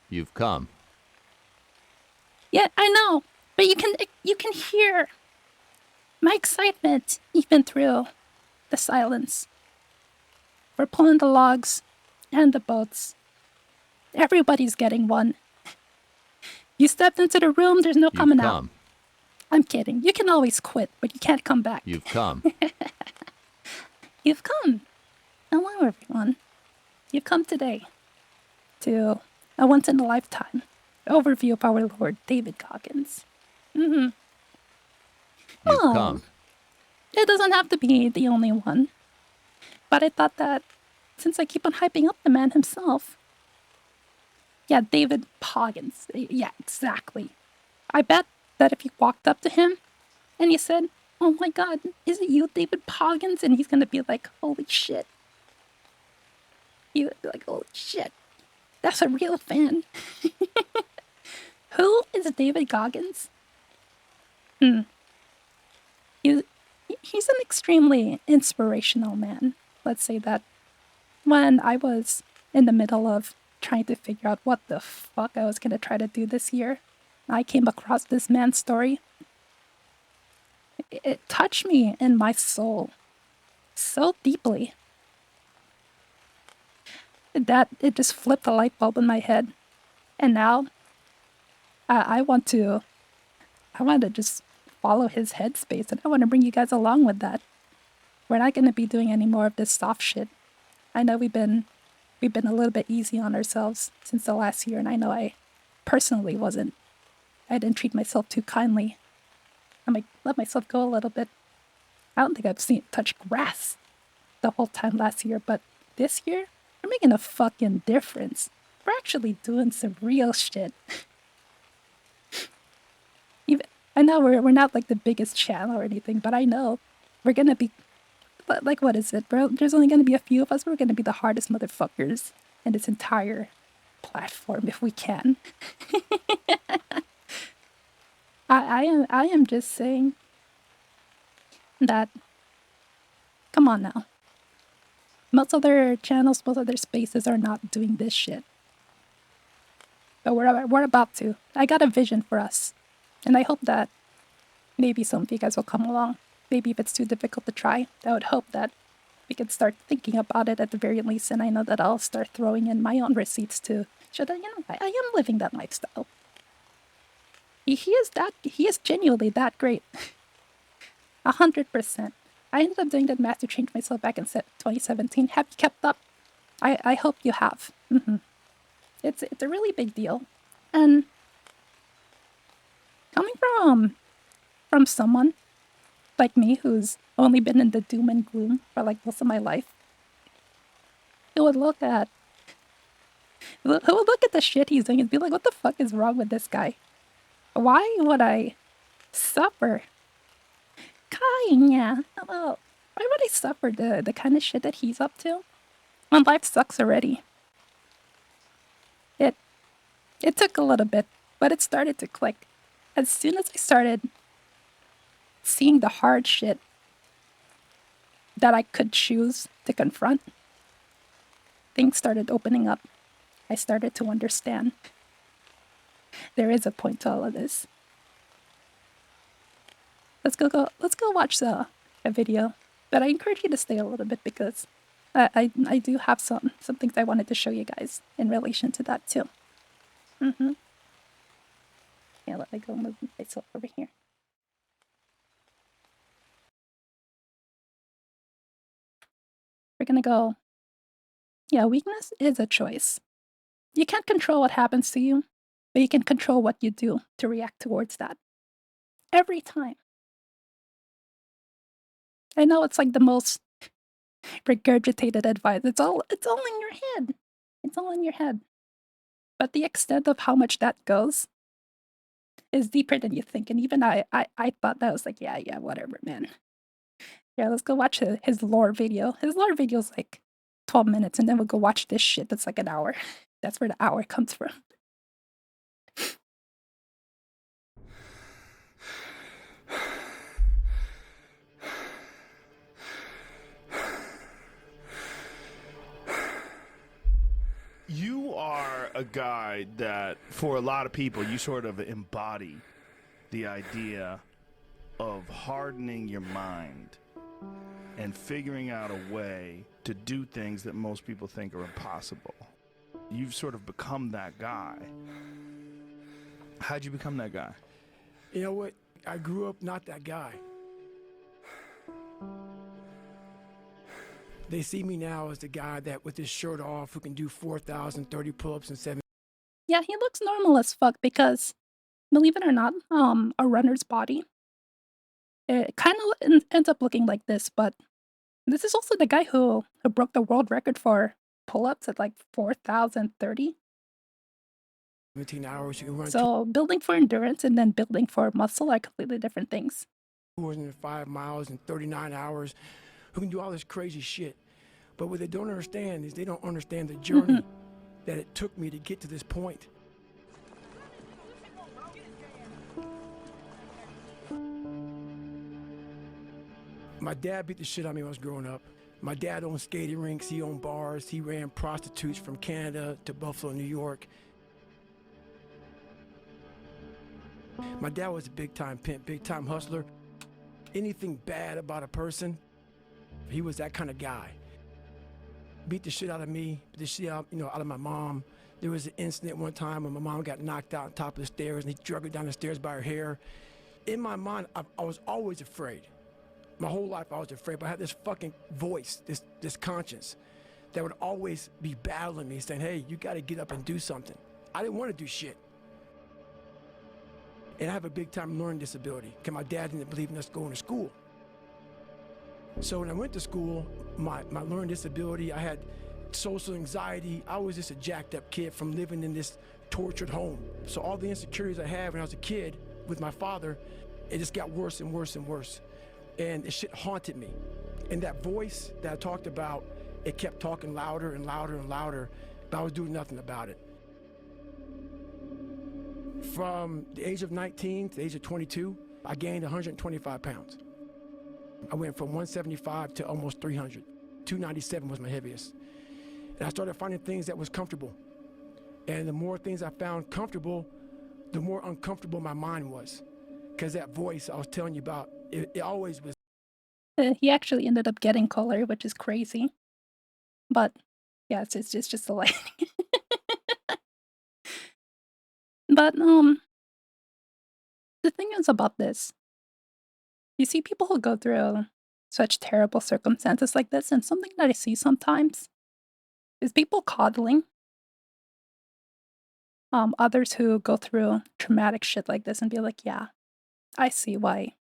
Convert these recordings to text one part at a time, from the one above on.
You've come. Yeah, I know, but you can hear my excitement even through the silence. We're pulling the logs and the boats. Everybody's getting one. You stepped into the room, there's no coming out. I'm kidding. You can always quit, but you can't come back. You've come. You've come. Hello, everyone. You've come today to a once-in-a-lifetime overview of our Lord David Goggins. You've come. It doesn't have to be the only one. But I thought that since I keep on hyping up the man himself. Yeah, David Poggins. Yeah, exactly. I bet that if you walked up to him and you said, "Oh my god, is it you, David Poggins?" And he's gonna be like, "Holy shit." He would be like, "Holy shit. That's a real fan." Who is David Goggins? He's an extremely inspirational man. Let's say that. When I was in the middle of trying to figure out what the fuck I was going to try to do this year, I came across this man's story. It touched me in my soul so deeply that it just flipped a light bulb in my head. And now I want to just follow his headspace, and I want to bring you guys along with that. We're not going to be doing any more of this soft shit. I know we've been a little bit easy on ourselves since the last year, and I know I personally wasn't. I didn't treat myself too kindly. I might let myself go a little bit. I don't think I've seen it touch grass the whole time last year, but this year, we're making a fucking difference. We're actually doing some real shit. I know we're not like the biggest channel or anything, but I know we're gonna be, like, what is it, bro? There's only gonna be a few of us. We're gonna be the hardest motherfuckers in this entire platform if we can. I am just saying that, come on now. Most other channels, most other spaces are not doing this shit. But we're about to. I got a vision for us. And I hope that maybe some of you guys will come along. Maybe if it's too difficult to try, I would hope that we could start thinking about it at the very least. And I know that I'll start throwing in my own receipts to show that, I am living that lifestyle. He is genuinely that great. 100%. I ended up doing that math to change myself back in 2017. Have you kept up? I hope you have. It's a really big deal. And coming from someone like me who's only been in the doom and gloom for like most of my life, who would look at the shit he's doing and be like, what the fuck is wrong with this guy? Why would I suffer? Kaya, hello. Why would I suffer the kind of shit that he's up to when life sucks already? It took a little bit, but it started to click. As soon as I started seeing the hard shit that I could choose to confront, things started opening up. I started to understand. There is a point to all of this. Let's go watch a video. But I encourage you to stay a little bit because I do have some things I wanted to show you guys in relation to that too. Yeah, let me go move myself over here. We're gonna go. Yeah, weakness is a choice. You can't control what happens to you, but you can control what you do to react towards that. Every time. I know it's like the most regurgitated advice. It's all in your head. It's all in your head. But the extent of how much that goes is deeper than you think. And even I thought that was like, yeah, whatever, man. Yeah, let's go watch his lore video. His lore video is like 12 minutes, and then we'll go watch this shit that's like an hour. That's where the hour comes from. You are a guy that, for a lot of people, you sort of embody the idea of hardening your mind and figuring out a way to do things that most people think are impossible. You've sort of become that guy. How'd you become that guy? You know what? I grew up not that guy. They see me now as the guy that with his shirt off who can do 4,030 pull-ups in 7. Yeah, he looks normal as fuck because, believe it or not, a runner's body, it kind of ends up looking like this, but this is also the guy who broke the world record for pull-ups at like 4,030. 17 hours, you can run So building for endurance and then building for muscle are completely different things. 205 miles in 39 hours, who can do all this crazy shit. But what they don't understand is they don't understand the journey that it took me to get to this point. My dad beat the shit out of me when I was growing up. My dad owned skating rinks, he owned bars, he ran prostitutes from Canada to Buffalo, New York. My dad was a big-time pimp, big-time hustler. Anything bad about a person, he was that kind of guy. Beat the shit out of me, beat the shit out, out of my mom. There was an incident one time when my mom got knocked out on top of the stairs and he dragged her down the stairs by her hair. In my mind, I was always afraid. My whole life I was afraid, but I had this fucking voice, this conscience that would always be battling me, saying, hey, you gotta get up and do something. I didn't want to do shit. And I have a big time learning disability because my dad didn't believe in us going to school. So when I went to school, my learning disability, I had social anxiety. I was just a jacked up kid from living in this tortured home. So all the insecurities I had when I was a kid with my father, it just got worse and worse and worse. And the shit haunted me. And that voice that I talked about, it kept talking louder and louder and louder, but I was doing nothing about it. From the age of 19 to the age of 22, I gained 125 pounds. I went from 175 to almost 300. 297 was my heaviest. And I started finding things that was comfortable. And the more things I found comfortable, the more uncomfortable my mind was. Because that voice I was telling you about, it always was. He actually ended up getting color, which is crazy. But yeah, it's just the lighting. But the thing is about this, you see people who go through such terrible circumstances like this, and something that I see sometimes is people coddling others who go through traumatic shit like this and be like, yeah, I see why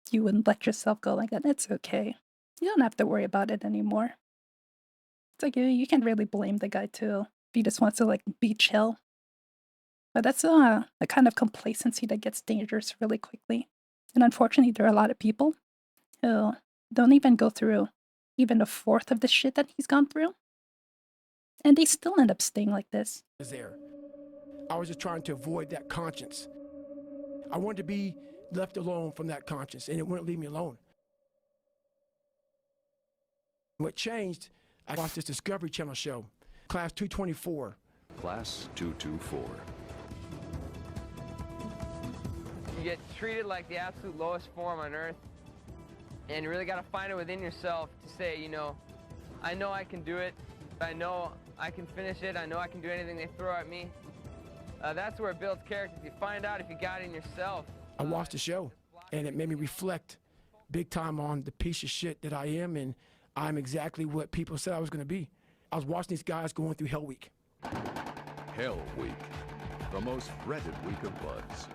you wouldn't let yourself go like that. It's okay. You don't have to worry about it anymore. It's like you can't really blame the guy too if he just wants to like be chill. But that's the kind of complacency that gets dangerous really quickly. And unfortunately, there are a lot of people who don't even go through even a fourth of the shit that he's gone through. And they still end up staying like this. I was just trying to avoid that conscience. I wanted to be left alone from that conscience, and it wouldn't leave me alone. What changed, I watched this Discovery Channel show, Class 224. Class 224. You get treated like the absolute lowest form on earth, and you really got to find it within yourself to say, I know I can do it. I know I can finish it. I know I can do anything they throw at me. That's where it builds character. You find out if you got it in yourself. I watched the show, and it made me reflect big time on the piece of shit that I am, and I'm exactly what people said I was going to be. I was watching these guys going through Hell Week. Hell Week, the most dreaded week of Bud's.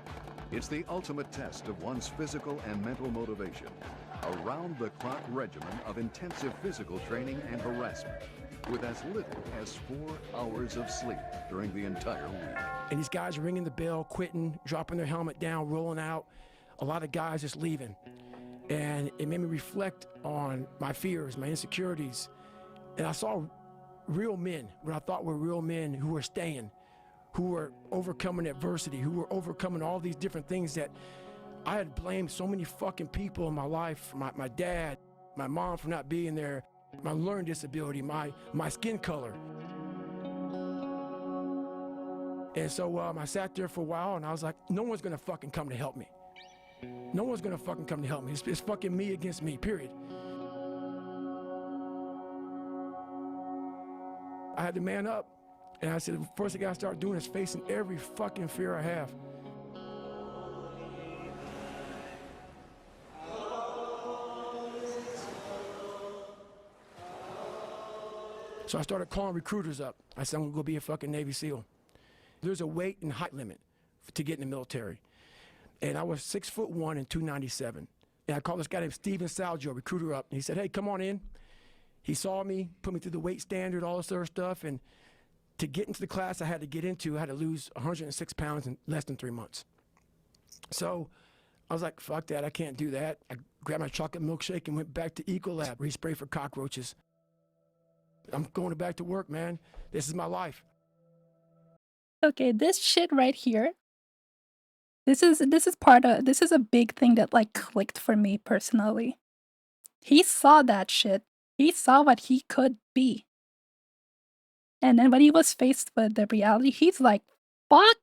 It's the ultimate test of one's physical and mental motivation. A round-the-clock regimen of intensive physical training and harassment, with as little as 4 hours of sleep during the entire week. And these guys ringing the bell, quitting, dropping their helmet down, rolling out. A lot of guys just leaving. And it made me reflect on my fears, my insecurities. And I saw real men, what I thought were real men who were staying, who were overcoming adversity, who were overcoming all these different things that I had blamed so many fucking people in my life, my dad, my mom for not being there, my learning disability, my skin color. And so I sat there for a while, and I was like, no one's gonna fucking come to help me. No one's gonna fucking come to help me. It's fucking me against me, period. I had to man up, and I said, the first thing I gotta start doing is facing every fucking fear I have. So I started calling recruiters up. I said, I'm gonna go be a fucking Navy SEAL. There's a weight and height limit to get in the military. And I was 6'1" and 297. And I called this guy named Steven Salgio, recruiter, up. And he said, hey, come on in. He saw me, put me through the weight standard, all this other stuff. And to get into the class I had to get into, I had to lose 106 pounds in less than 3 months. So I was like, fuck that, I can't do that. I grabbed my chocolate milkshake and went back to Ecolab, respray for cockroaches. I'm going back to work, man. This is my life. Okay, this shit right here. This is a big thing that like clicked for me personally. He saw that shit. He saw what he could be. And then when he was faced with the reality, he's like, fuck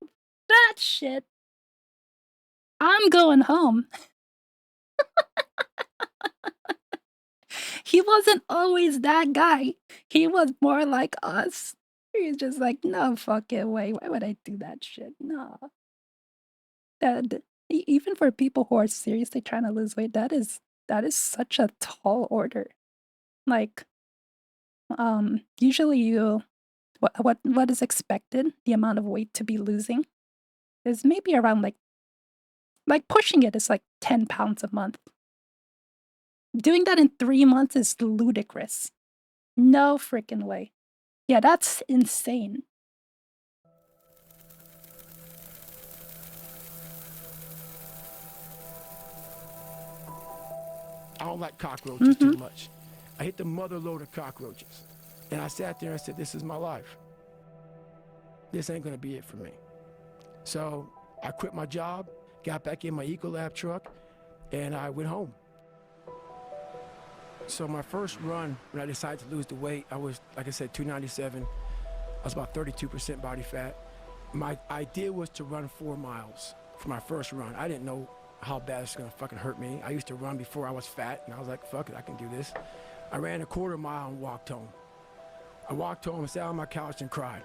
that shit. I'm going home. He wasn't always that guy. He was more like us. He's just like, no fucking way. Why would I do that shit? No. Even for people who are seriously trying to lose weight, that is such a tall order. Like, usually what is expected, the amount of weight to be losing, is maybe around like pushing it is like 10 pounds a month. Doing that in 3 months is ludicrous. No freaking way. Yeah, that's insane. I don't like cockroaches too much. I hit the mother load of cockroaches. And I sat there and said, this is my life. This ain't gonna be it for me. So I quit my job, got back in my Ecolab truck, and I went home. So my first run, when I decided to lose the weight, I was, like I said, 297. I was about 32% body fat. My idea was to run 4 miles for my first run. I didn't know how bad it's gonna fucking hurt me. I used to run before I was fat, and I was like, fuck it, I can do this. I ran a 1/4 mile and walked home. I walked home and sat on my couch and cried.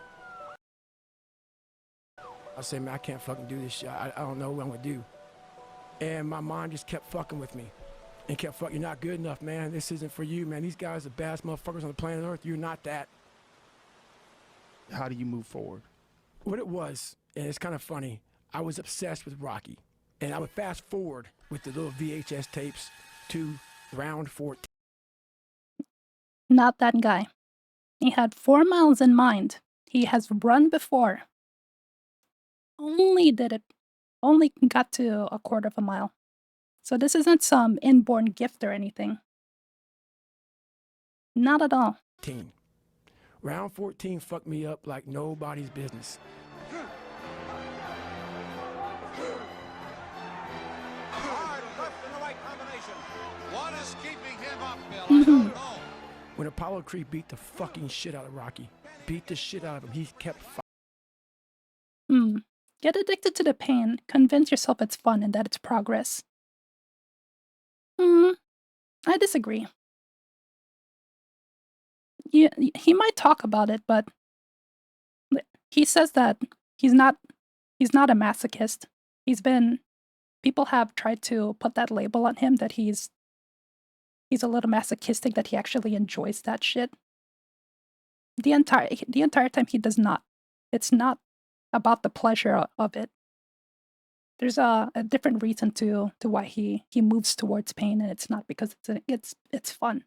I said, man, I can't fucking do this shit. I don't know what I'm gonna do. And my mind just kept fucking with me. And kept fucking, you're not good enough, man. This isn't for you, man. These guys are the baddest motherfuckers on the planet Earth. You're not that. How do you move forward? What it was, and it's kind of funny, I was obsessed with Rocky. And I would fast forward with the little VHS tapes to round 14. Not that guy. He had 4 miles in mind. He has run before. Only got to a 1/4 mile. So this isn't some inborn gift or anything. Not at all. Round 14 fucked me up like nobody's business. What is keeping him up, Bill? I don't know. When Apollo Creed beat the fucking shit out of Rocky, beat the shit out of him, he kept fighting. Get addicted to the pain. Convince yourself it's fun and that it's progress. I disagree. Yeah, he might talk about it, but he says that he's not a masochist. People have tried to put that label on him that he's a little masochistic, that he actually enjoys that shit. The entire time he does not. It's not about the pleasure of it. There's a different reason to why he moves towards pain, and it's not because it's fun.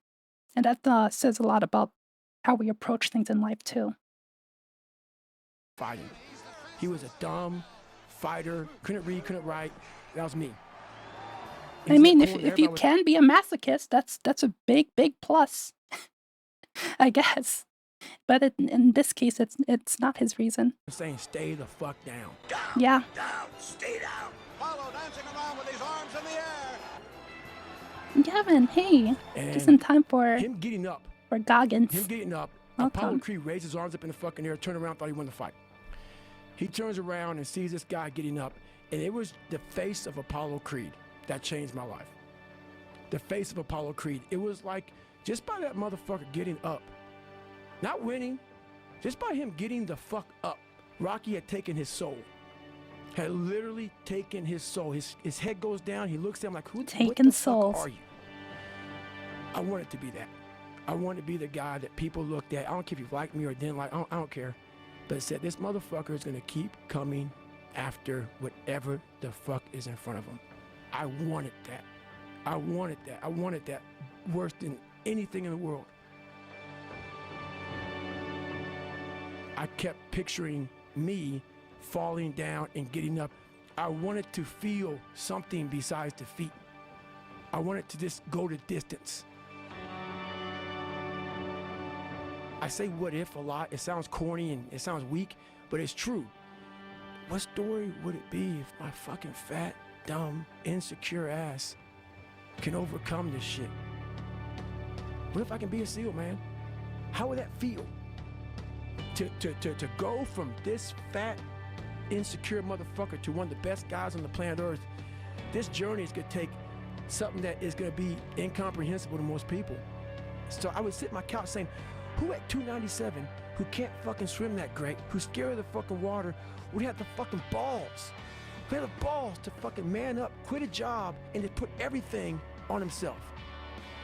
And that says a lot about how we approach things in life too. Fighting. He was a dumb fighter, couldn't read, couldn't write. That was me. I mean, if you can be a masochist, that's a big plus, I guess. But in this case, it's not his reason. Saying, stay the fuck down. Down, Yeah. down, stay down. Apollo dancing around with his arms in the air. Gavin, hey, And just in time for him getting up. Goggins. Him getting up. Welcome. Apollo Creed raised his arms up in the fucking air, turned around, thought he won the fight. He turns around and sees this guy getting up, and it was the face of Apollo Creed that changed my life. The face of Apollo Creed. It was like, just by that motherfucker getting up, not winning, just by him getting the fuck up, Rocky had taken his soul. Had literally taken his soul. His head goes down, he looks at him like, what the souls. fuck are you? I wanted to be that. I wanted to be the guy that people looked at. I don't care if you liked me or didn't like, I don't care. But it said, this motherfucker is gonna keep coming after whatever the fuck is in front of him. I wanted that. I wanted that. I wanted that worse than anything in the world. I kept picturing me falling down and getting up. I wanted to feel something besides defeat. I wanted to just go the distance. I say what if a lot. It sounds corny and it sounds weak, but it's true. What story would it be if my fucking fat, dumb, insecure ass can overcome this shit? What if I can be a SEAL, man? How would that feel? To go from this fat, insecure motherfucker to one of the best guys on the planet Earth, this journey is gonna take something that is gonna be incomprehensible to most people. So I would sit on my couch saying, who at 297, who can't fucking swim that great, who's scared of the fucking water, would have the fucking balls? Who had the balls to fucking man up, quit a job, and to put everything on himself?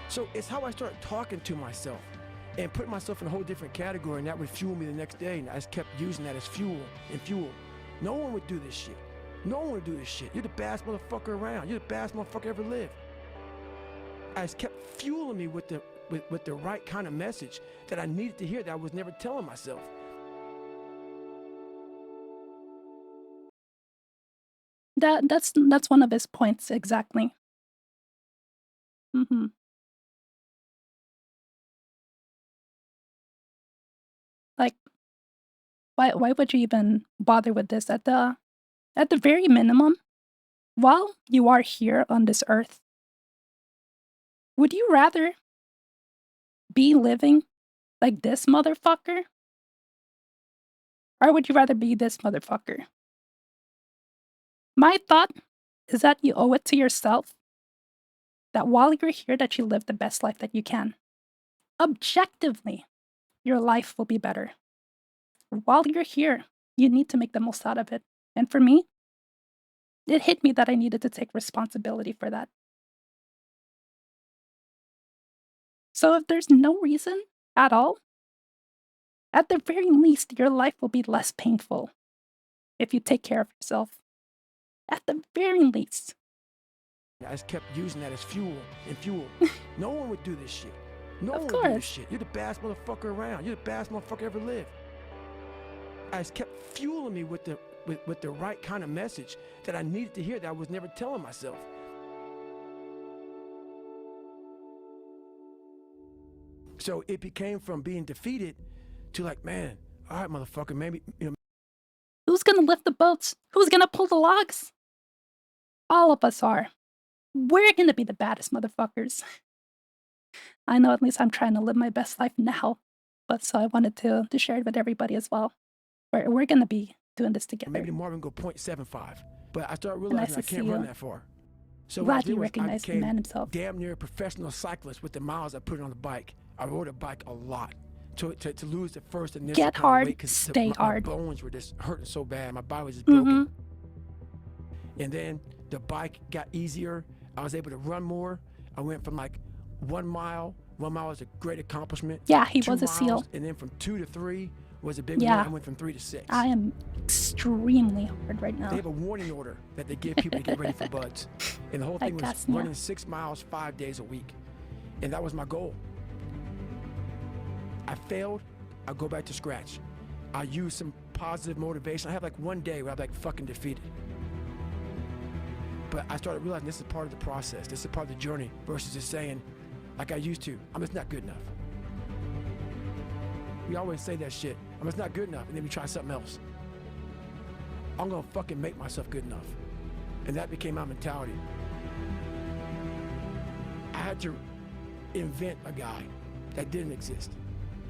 So it's how I started talking to myself and putting myself in a whole different category, and that would fuel me the next day, and I just kept using that as fuel and fuel. No one would do this shit. No one would do this shit. You're the baddest motherfucker around. You're the baddest motherfucker ever lived. I just kept fueling me with the right kind of message that I needed to hear that I was never telling myself. That's one of his points exactly. Mm-hmm. Like, why would you even bother with this? At the very minimum, while you are here on this earth, would you rather be living like this motherfucker? Or would you rather be this motherfucker? My thought is that you owe it to yourself that while you're here, that you live the best life that you can. Objectively, your life will be better. While you're here, you need to make the most out of it. And for me, it hit me that I needed to take responsibility for that. So if there's no reason at all, at the very least, your life will be less painful if you take care of yourself. At the very least. I just kept using that as fuel and fuel. No one would do this shit. No Of one would do this course. shit. You're the baddest motherfucker around. You're the baddest motherfucker ever lived. I just kept fueling me with the right kind of message that I needed to hear that I was never telling myself. So it became from being defeated to like, man, all right, motherfucker, maybe, Who's gonna lift the boats? Who's gonna pull the logs? All of us are. We're gonna be the baddest motherfuckers. I know at least I'm trying to live my best life now, but so I wanted to share it with everybody as well. We're gonna be doing this together. maybe tomorrow we can go 0.75. But I started Nice realizing to I can't see run you. that far. So Glad what I did you was I recognized the became man himself. damn near a professional cyclist with the miles I put on the bike. I rode a bike a lot to lose the first initial Get kind of hard, weight 'cause stay my hard. bones were just hurting so bad. My body was just broken. And then the bike got easier. I was able to run more. I went from like 1 mile. 1 mile was a great accomplishment. Yeah, he 2 was a miles, SEAL. And then from 2 to 3 was a big Yeah. one. I went from 3 to 6. I am extremely hard right They now. have a warning order that they give people to get ready for buds. And the whole I thing was guess, yeah. running 6 miles 5 days a week. And that was my goal. I failed, I'll go back to scratch. I'll use some positive motivation. I have like one day where I'm like fucking defeated. But I started realizing this is part of the process. This is part of the journey versus just saying, like I used to, I'm just not good enough. We always say that shit. I'm just not good enough, and then we try something else. I'm gonna fucking make myself good enough. And that became my mentality. I had to invent a guy that didn't exist.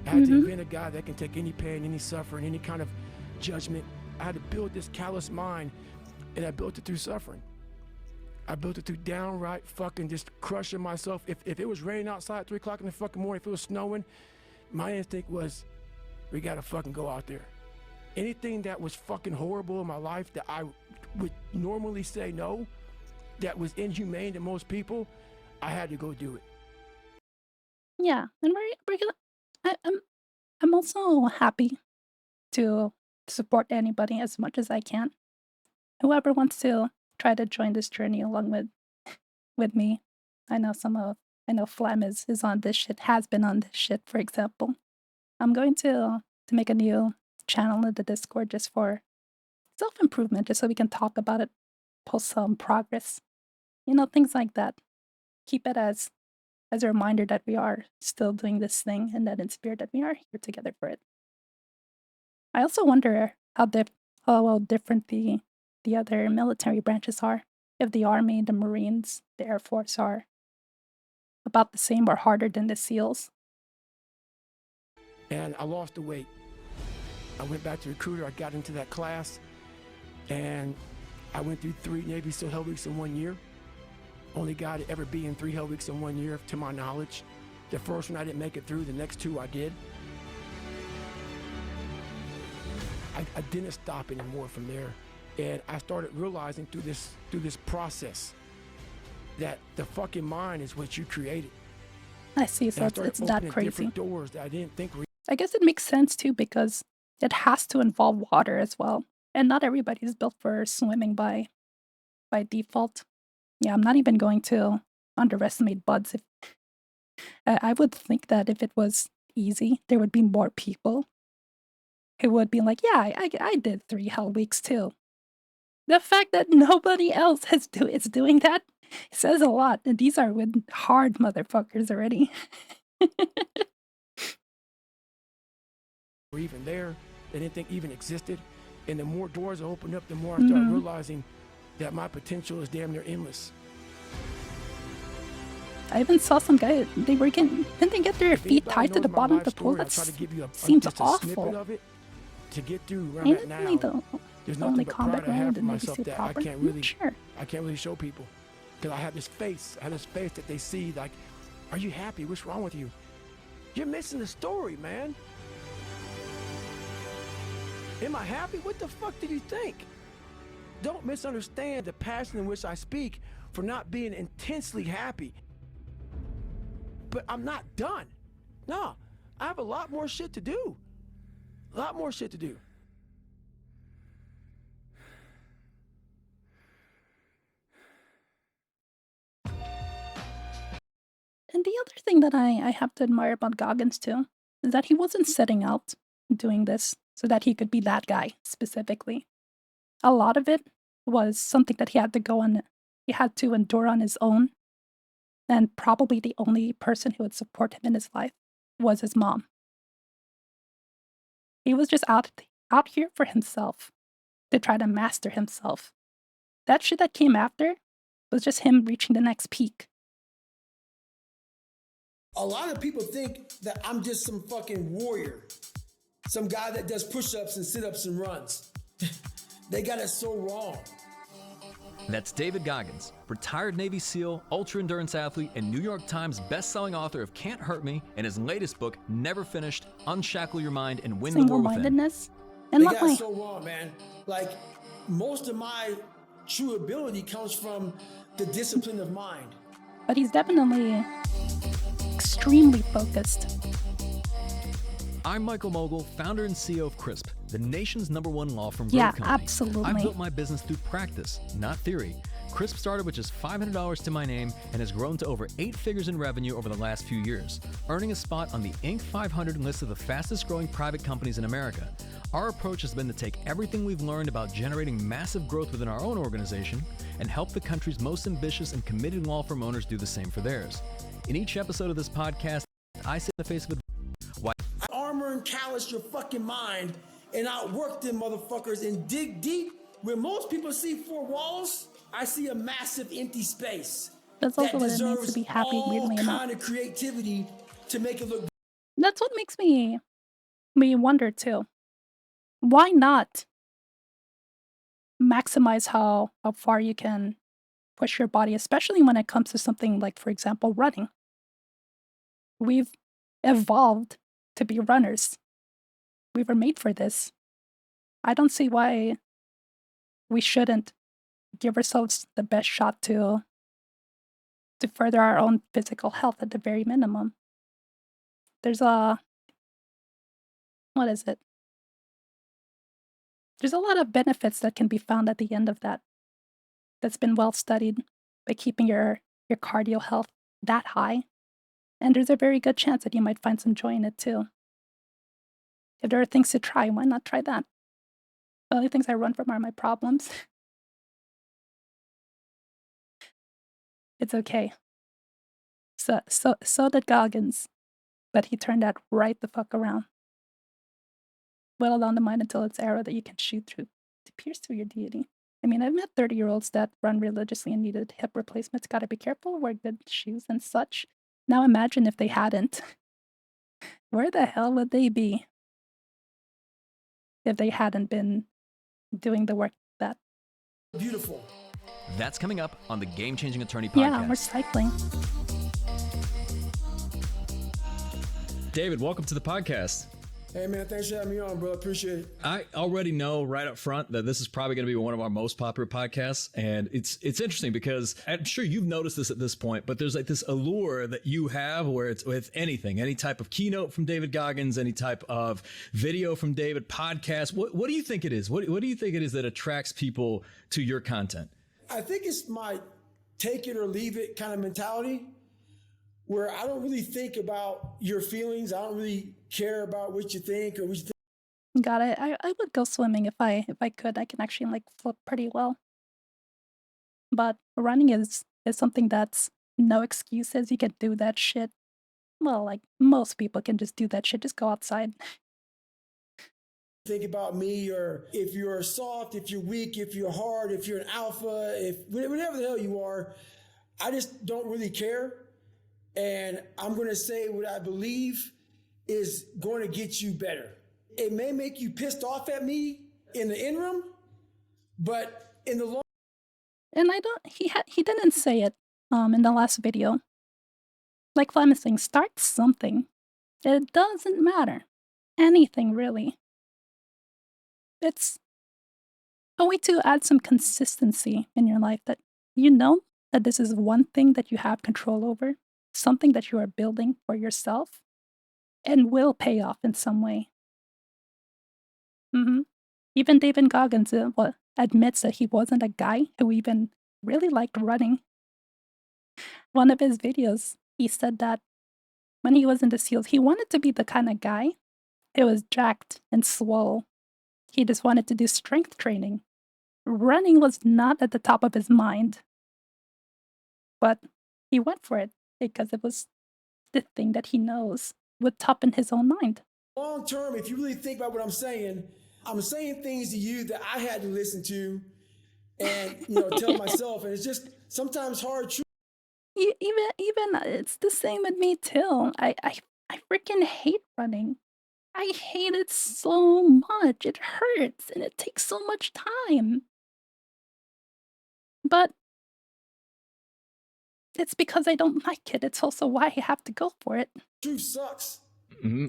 I had to invent a guy that can take any pain, any suffering, any kind of judgment, I had to build this callous mind, and I built it through suffering. I built it through downright fucking just crushing myself. If it was raining outside at 3 o'clock in the fucking morning, if it was snowing, my instinct was, we gotta fucking go out there. Anything that was fucking horrible in my life that I would normally say no, that was inhumane to most people, I had to go do it. Yeah, and we're gonna. I'm also happy to support anybody as much as I can. Whoever wants to try to join this journey along with me. I know Flam is on this shit, has been on this shit, for example. I'm going to make a new channel in the Discord just for self-improvement, just so we can talk about it, post some progress. You know, things like that. Keep it as a reminder that we are still doing this thing, and that in spirit that we are here together for it. I also wonder how well different the other military branches are. If the Army, the Marines, the Air Force are about the same or harder than the SEALs. And I lost the weight. I went back to recruiter, I got into that class, and I went through 3 Navy SEAL Hell Weeks in 1 year. Only guy to ever be in 3 Hell Weeks in 1 year, to my knowledge. The first one I didn't make it through, the next 2 I did. I didn't stop anymore from there. And I started realizing through this process that the fucking mind is what you created. I see, so And I it's started that opening crazy. different doors that I didn't think were. I guess it makes sense too, because it has to involve water as well. And not everybody's built for swimming by default. Yeah, I'm not even going to underestimate buds. If I would think that if it was easy, there would be more people who would be like, yeah, I did 3 Hell Weeks too. The fact that nobody else is doing that says a lot. And these are with hard motherfuckers already. Were even there, they didn't think even existed. And the more doors I opened up, the more I started realizing that my potential is damn near endless. I even saw some guy, didn't they get their If feet anybody tied to the knows my bottom of life the pool? story, I'll That try to give you seems just a snippet awful. of it to get through where I'm Ain't at it now. really the There's only nothing but combat pride I have round for in Navy myself SEAL that proper? I can't Sure. really show people. Because I have this face. I have this face that they see like, are you happy? What's wrong with you? You're missing the story, man. Am I happy? What the fuck do you think? Don't misunderstand the passion in which I speak for not being intensely happy. But I'm not done. No, I have a lot more shit to do. A lot more shit to do. And the other thing that I have to admire about Goggins too is that he wasn't setting out doing this so that he could be that guy specifically. A lot of it was something that he had to go on, he had to endure on his own. And probably the only person who would support him in his life was his mom. He was just out here for himself, to try to master himself. That shit that came after was just him reaching the next peak. A lot of people think that I'm just some fucking warrior, some guy that does push-ups and sit-ups and runs. They got it so wrong. That's David Goggins, retired Navy SEAL, ultra-endurance athlete, and New York Times best-selling author of Can't Hurt Me and his latest book, Never Finished, Unshackle Your Mind and Win the War Within. Single-mindedness. And They not got it like, so wrong, man. Like, most of my true ability comes from the discipline of mind. but he's definitely extremely focused. I'm Michael Mogul, founder and CEO of CRISP, the nation's #1 law firm growth Yeah, company. absolutely. I've built my business through practice, not theory. CRISP started with just $500 to my name and has grown to over 8 figures in revenue over the last few years, earning a spot on the Inc. 500 list of the fastest growing private companies in America. Our approach has been to take everything we've learned about generating massive growth within our own organization and help the country's most ambitious and committed law firm owners do the same for theirs. In each episode of this podcast, I sit in the face of why Armor and callous your fucking mind and outwork them motherfuckers and dig deep. When most people see 4 walls, I see a massive empty space. That's also what it means to deserves be happy, all weirdly enough. kind of creativity to make it look. That's what makes me wonder too. Why not maximize how far you can push your body, especially when it comes to something like, for example, running. We've evolved to be runners. We were made for this. I don't see why we shouldn't give ourselves the best shot to further our own physical health at the very minimum. There's a what is it? There's a lot of benefits that can be found at the end of that. That's been well studied by keeping your cardio health that high. And there's a very good chance that you might find some joy in it too. If there are things to try, why not try that? The only things I run from are my problems. It's okay. So did Goggins, but he turned that right the fuck around. Well along the mind until its arrow that you can shoot through to pierce through your deity. I mean, I've met 30-year-olds that run religiously and needed hip replacements. Gotta be careful, wear good shoes and such. Now imagine if they hadn't. Where the hell would they be if they hadn't been doing the work that? Beautiful. That's coming up on the Game Changing Attorney podcast. Yeah, we're cycling. David, welcome to the podcast. Hey, man, thanks for having me on, bro. Appreciate it. I already know right up front that this is probably going to be one of our most popular podcasts. And it's interesting because I'm sure you've noticed this at this point, but there's like this allure that you have where it's with anything, any type of keynote from David Goggins, any type of video from David, podcast. What do you think it is? What do you think it is that attracts people to your content? I think it's my take it or leave it kind of mentality, where I don't really think about your feelings. I don't really care about what you think or what you think. Got it. I would go swimming if I could. I can actually like flip pretty well. But running is something that's no excuses. You can do that shit. Well, like most people can just do that shit. Just go outside. Think about me, or if you're soft, if you're weak, if you're hard, if you're an alpha, if whatever the hell you are. I just don't really care. And I'm going to say what I believe is going to get you better. It may make you pissed off at me in the interim, but in the long. And he didn't say it in the last video. Like Flem is saying, start something. It doesn't matter. Anything really. It's a way to add some consistency in your life, that you know that this is one thing that you have control over, something that you are building for yourself, and will pay off in some way. Even David Goggins admits that he wasn't a guy who even really liked running. One of his videos, he said that when he was in the SEALs, he wanted to be the kind of guy who was jacked and swole. He just wanted to do strength training. Running was not at the top of his mind. But he went for it because it was the thing that he knows would top in his own mind. Long term, if you really think about what I'm saying things to you that I had to listen to and tell myself, and it's just sometimes hard. Even it's the same with me too. I freaking hate running. I hate it so much. It hurts and it takes so much time. But it's because I don't like it. It's also why I have to go for it. Truth sucks.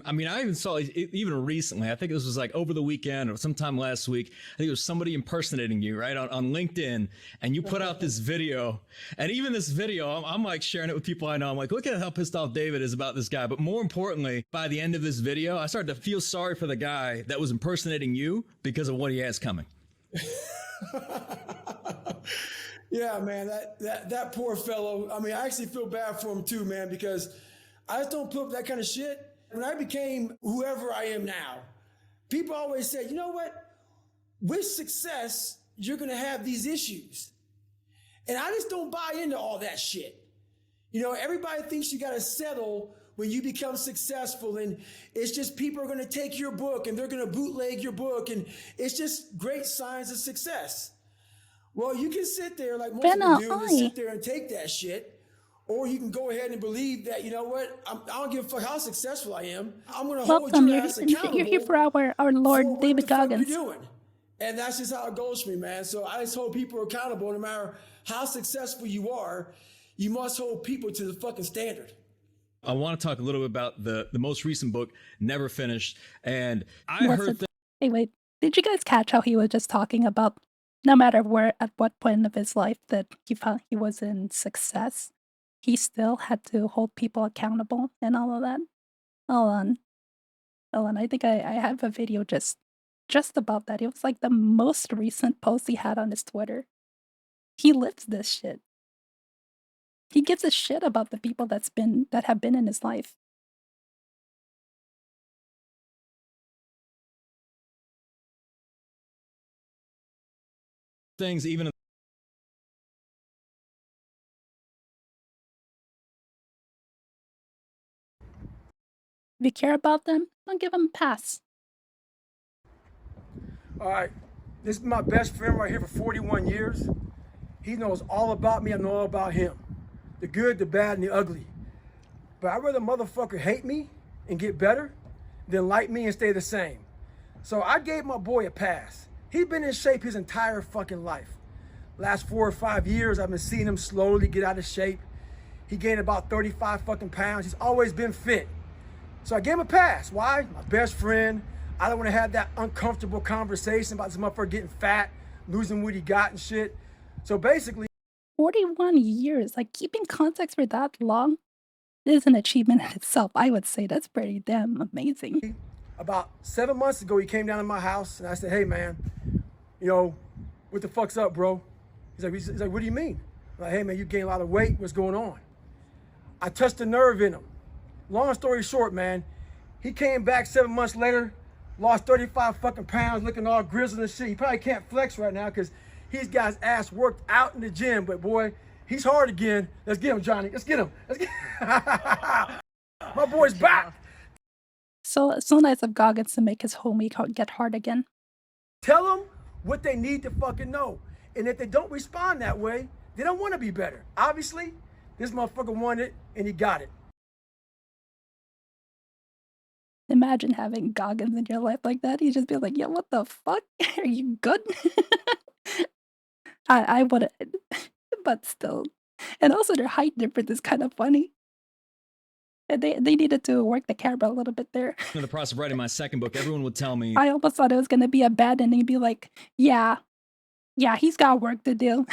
I mean, I even saw even recently, I think this was like over the weekend or sometime last week, I think it was somebody impersonating you, right, on LinkedIn, and you put out this video. And even this video, I'm like sharing it with people I know. I'm like, look at how pissed off David is about this guy. But more importantly, by the end of this video, I started to feel sorry for the guy that was impersonating you because of what he has coming. Yeah, man, that poor fellow. I mean, I actually feel bad for him too, man, because I just don't put up that kind of shit. When I became whoever I am now, people always say, you know what? With success, you're going to have these issues. And I just don't buy into all that shit. Everybody thinks you got to settle when you become successful, and it's just people are going to take your book and they're going to bootleg your book, and it's just great signs of success. Well, you can sit there like most people do and sit there and take that shit. Or you can go ahead and believe that, you know what, I don't give a fuck how successful I am. I'm going to hold your ass accountable. You're here for our Lord David Goggins. What the fuck you're doing. And that's just how it goes for me, man. So I just hold people accountable. No matter how successful you are, you must hold people to the fucking standard. I want to talk a little bit about the most recent book, Never Finished. And I heard Hey, wait. Did you guys catch how he was just talking about no matter where, at what point of his life that he found he was in success, he still had to hold people accountable and all of that? Hold on. Hold on. I think I have a video just about that. It was like the most recent post he had on his Twitter. He lives this shit. He gives a shit about the people that have been in his life. things even If you care about them, don't give them a pass. All right, this is my best friend right here for 41 years. He knows all about me, I know all about him. The good, the bad, and the ugly. But I'd rather motherfucker hate me and get better than like me and stay the same. So I gave my boy a pass. He's been in shape his entire fucking life. Last 4 or 5 years, I've been seeing him slowly get out of shape. He gained about 35 fucking pounds. He's always been fit. So I gave him a pass. Why? My best friend. I don't want to have that uncomfortable conversation about this motherfucker getting fat, losing what he got and shit. So basically, 41 years, like keeping contacts for that long is an achievement in itself. I would say that's pretty damn amazing. about 7 months ago, he came down to my house and I said, hey man, you know, what the fuck's up, bro? He's like, what do you mean? I'm like, hey man, you gained a lot of weight. What's going on? I touched a nerve in him. Long story short, man, he came back 7 months later, lost 35 fucking pounds, looking all grizzled and shit. He probably can't flex right now because he's got his ass worked out in the gym, but boy, he's hard again. Let's get him, Johnny. Let's get him. Let's get My boy's back. So nice of Goggins to make his homie get hard again. Tell them what they need to fucking know. And if they don't respond that way, they don't want to be better. Obviously, this motherfucker wanted it and he got it. Imagine having Goggins in your life like that. He'd just be like, yo, what the fuck? Are you good? I would, but still. And also their height difference is kind of funny. And they needed to work the camera a little bit there. in the process of writing my second book, everyone would tell me, I almost thought it was going to be a bad ending. He'd be like, yeah, he's got work to do.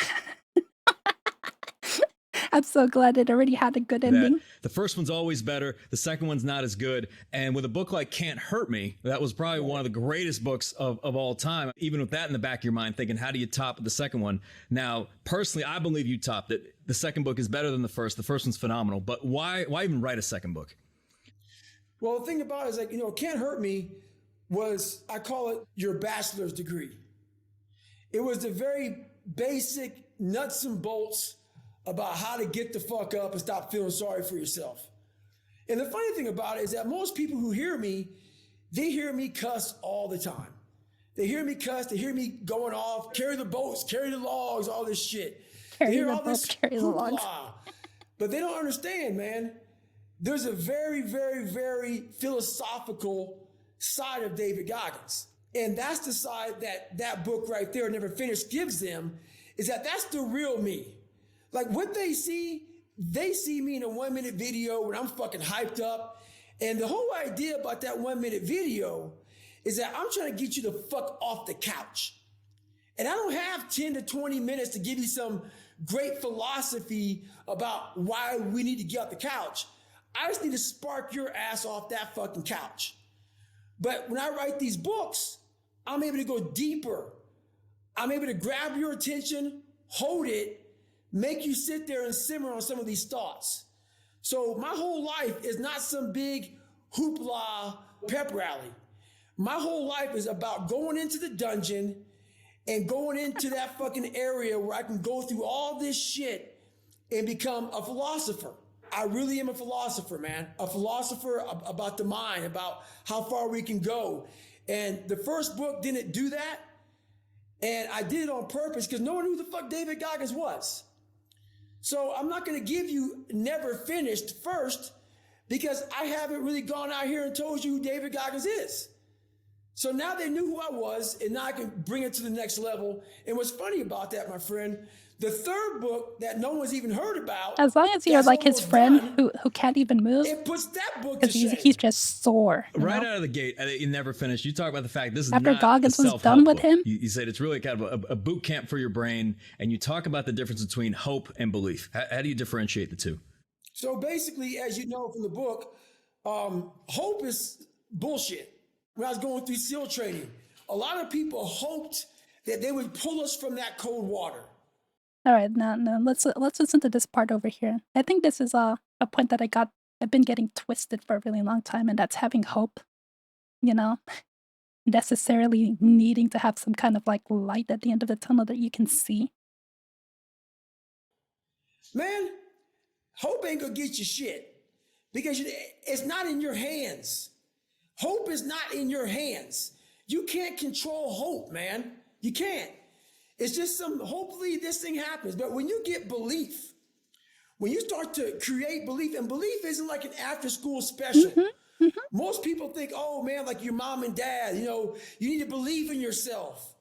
I'm so glad it already had a good ending. that the first one's always better, the second one's not as good. And with a book like Can't Hurt Me, that was probably one of the greatest books of all time. Even with that in the back of your mind, thinking, how do you top the second one? Now, personally, I believe you topped it. The second book is better than the first. The first one's phenomenal. But why even write a second book? Well, the thing about it is, like, Can't Hurt Me was, I call it your bachelor's degree. It was the very basic nuts and bolts about how to get the fuck up and stop feeling sorry for yourself. And the funny thing about it is that most people who hear me, they hear me cuss all the time. They hear me cuss, they hear me going off, carry the boats, carry the logs, all this shit. Carry They hear the all this boats, carry the logs. hoopla. But they don't understand, man. There's a very, very, very philosophical side of David Goggins. And that's the side that book right there, Never Finished, gives them, is that that's the real me. Like what they see me in a 1 minute video when I'm fucking hyped up. And the whole idea about that 1 minute video is that I'm trying to get you the fuck off the couch. And I don't have 10 to 20 minutes to give you some great philosophy about why we need to get off the couch. I just need to spark your ass off that fucking couch. But when I write these books, I'm able to go deeper. I'm able to grab your attention, hold it, make you sit there and simmer on some of these thoughts. So my whole life is not some big hoopla pep rally. My whole life is about going into the dungeon and going into that fucking area where I can go through all this shit and become a philosopher. I really am a philosopher, man. A philosopher about the mind, about how far we can go. And the first book didn't do that. And I did it on purpose because no one knew who the fuck David Goggins was. So I'm not going to give you Never Finished first because I haven't really gone out here and told you who David Goggins is. So now they knew who I was, and now I can bring it to the next level. And what's funny about that, my friend, the third book that no one's even heard about, As long as you're that's like his almost friend done, who can't even move, it puts that book to because shame. he's just sore. Right know? out of the gate, you never finished. You talk about the fact this is After not Goggins a was self-help done with book. him? You said it's really kind of a boot camp for your brain, and you talk about the difference between hope and belief. How do you differentiate the two? So basically, as you know from the book, hope is bullshit. When I was going through SEAL training, a lot of people hoped that they would pull us from that cold water. All right, now let's listen to this part over here. I think this is a point that I've been getting twisted for a really long time, and that's having hope. You know, necessarily needing to have some kind of like light at the end of the tunnel that you can see. Man, hope ain't gonna get you shit because it's not in your hands. Hope is not in your hands. You can't control hope, man. You can't. It's just hopefully this thing happens. But when you get belief, when you start to create belief, and belief isn't like an after school special. Most people think, oh man, like your mom and dad, you need to believe in yourself.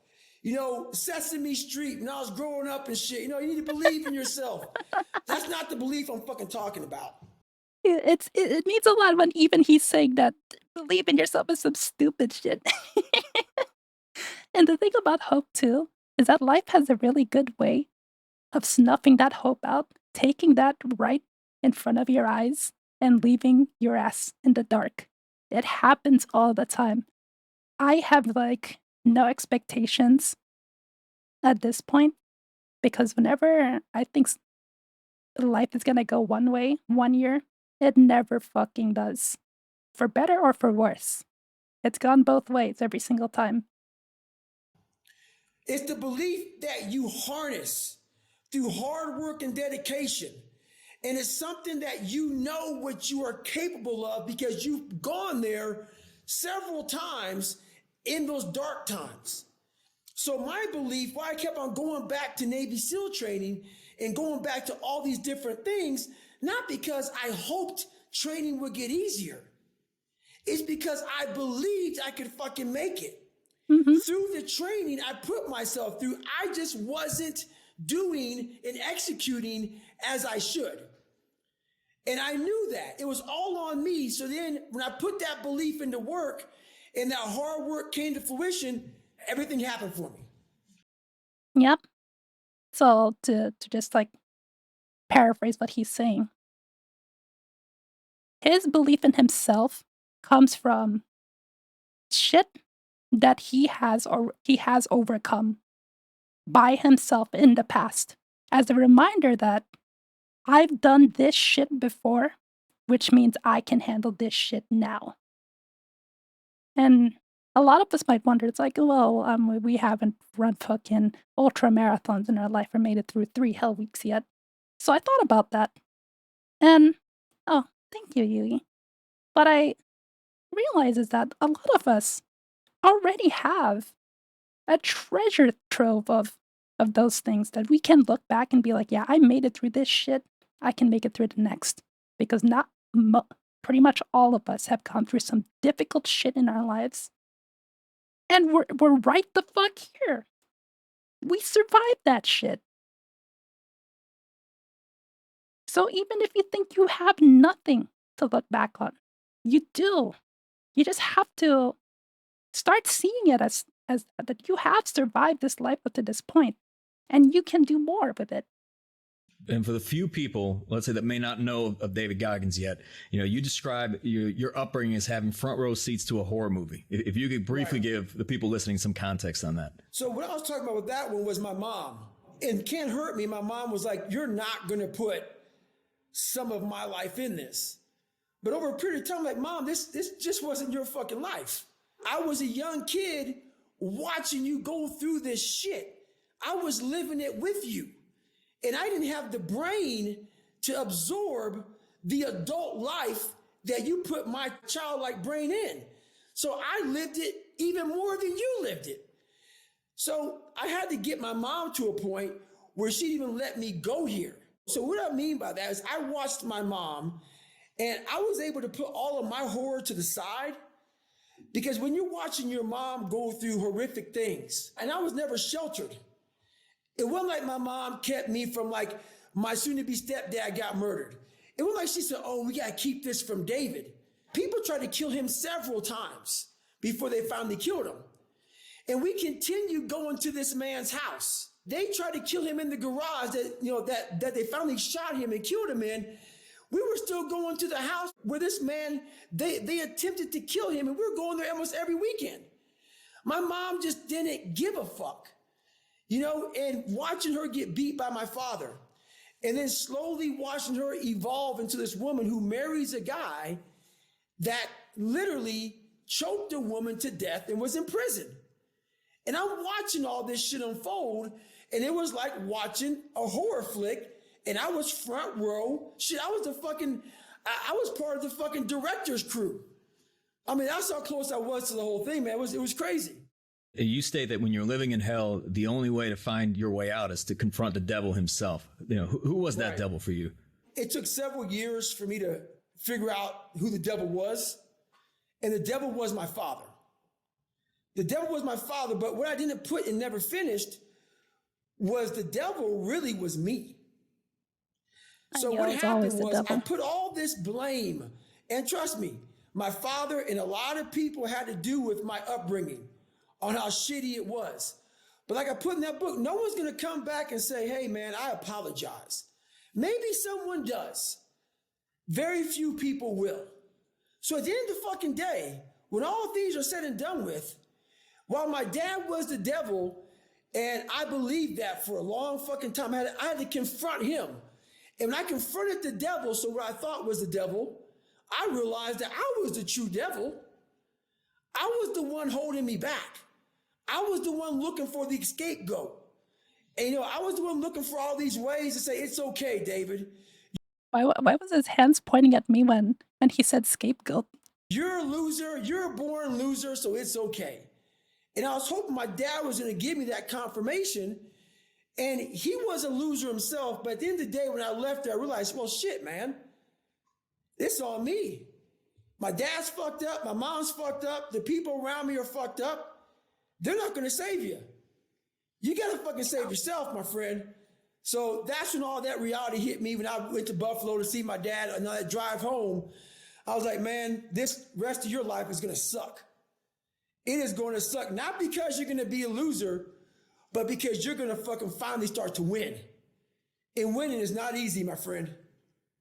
Sesame Street, when I was growing up and shit, you need to believe in yourself. That's not the belief I'm fucking talking about. It means a lot when even he's saying that believe in yourself is some stupid shit. And the thing about hope too is that life has a really good way of snuffing that hope out, taking that right in front of your eyes and leaving your ass in the dark. It happens all the time. I have like no expectations at this point because whenever I think life is gonna go one way, one year, it never fucking does. For better or for worse. It's gone both ways every single time. It's the belief that you harness through hard work and dedication. And it's something that you know what you are capable of because you've gone there several times in those dark times. So my belief, why I kept on going back to Navy SEAL training and going back to all these different things, not because I hoped training would get easier. It's because I believed I could fucking make it. Through the training I put myself through, I just wasn't doing and executing as I should. And I knew that. It was all on me. So then when I put that belief into work and that hard work came to fruition, everything happened for me. Yep. So to just like paraphrase what he's saying, his belief in himself comes from shit that he has overcome by himself in the past as a reminder that I've done this shit before, which means I can handle this shit now. And a lot of us might wonder, it's like, well, we haven't run fucking ultra marathons in our life or made it through 3 hell weeks yet. So I thought about that. And, oh, thank you, Yui. What I realize is that a lot of us already have a treasure trove of those things that we can look back and be like, yeah, I made it through this shit. I can make it through the next. Because pretty much all of us have gone through some difficult shit in our lives. And we're right the fuck here. We survived that shit. So even if you think you have nothing to look back on, you do. You just have to start seeing it as that you have survived this life up to this point, and you can do more with it. And for the few people, let's say, that may not know of David Goggins yet, you describe your upbringing as having front row seats to a horror movie. If you could briefly give the people listening some context on that. So what I was talking about with that one was my mom. And Can't Hurt Me, my mom was like, you're not going to put some of my life in this. But over a period of time, I'm like, Mom, this just wasn't your fucking life. I was a young kid watching you go through this shit. I was living it with you. And I didn't have the brain to absorb the adult life that you put my childlike brain in. So I lived it even more than you lived it. So I had to get my mom to a point where she even let me go here. So what I mean by that is I watched my mom and I was able to put all of my horror to the side Because when you're watching your mom go through horrific things, and I was never sheltered, it wasn't like my mom kept me from like my soon-to-be stepdad got murdered. It wasn't like she said, oh, we got to keep this from David. People tried to kill him several times before they finally killed him. And we continued going to this man's house. They tried to kill him in the garage that they finally shot him and killed him in. We were still going to the house where this man, they attempted to kill him, and we were going there almost every weekend. My mom just didn't give a fuck, and watching her get beat by my father, and then slowly watching her evolve into this woman who marries a guy that literally choked a woman to death and was in prison. And I'm watching all this shit unfold, and it was like watching a horror flick, and I was front row. Shit, I was part of the fucking director's crew. I mean, that's how close I was to the whole thing, man. It was crazy. You state that when you're living in hell, the only way to find your way out is to confront the devil himself. Who was that devil for you? It took several years for me to figure out who the devil was. And the devil was my father. The devil was my father, but what I didn't put and never finished was the devil really was me. So what happened was I put all this blame, and trust me, my father and a lot of people had to do with my upbringing on how shitty it was. But like I put in that book, no one's going to come back and say, hey man, I apologize. Maybe someone does. Very few people will. So at the end of the fucking day, when all things are said and done with, while my dad was the devil, and I believed that for a long fucking time, I had to confront him. And when I confronted the devil, so what I thought was the devil, I realized that I was the true devil. I was the one holding me back. I was the one looking for the scapegoat. And I was the one looking for all these ways to say, it's okay, David. Why was his hands pointing at me when he said scapegoat? You're a loser. You're a born loser, so it's okay. And I was hoping my dad was going to give me that confirmation. And he was a loser himself. But at the end of the day, when I left there, I realized, well, shit, man, it's on me. My dad's fucked up. My mom's fucked up. The people around me are fucked up. They're not going to save you. You got to fucking save yourself, my friend. So that's when all that reality hit me when I went to Buffalo to see my dad and on that drive home. I was like, man, this rest of your life is going to suck. It is going to suck, not because you're going to be a loser, but because you're going to fucking finally start to win. And winning is not easy, my friend.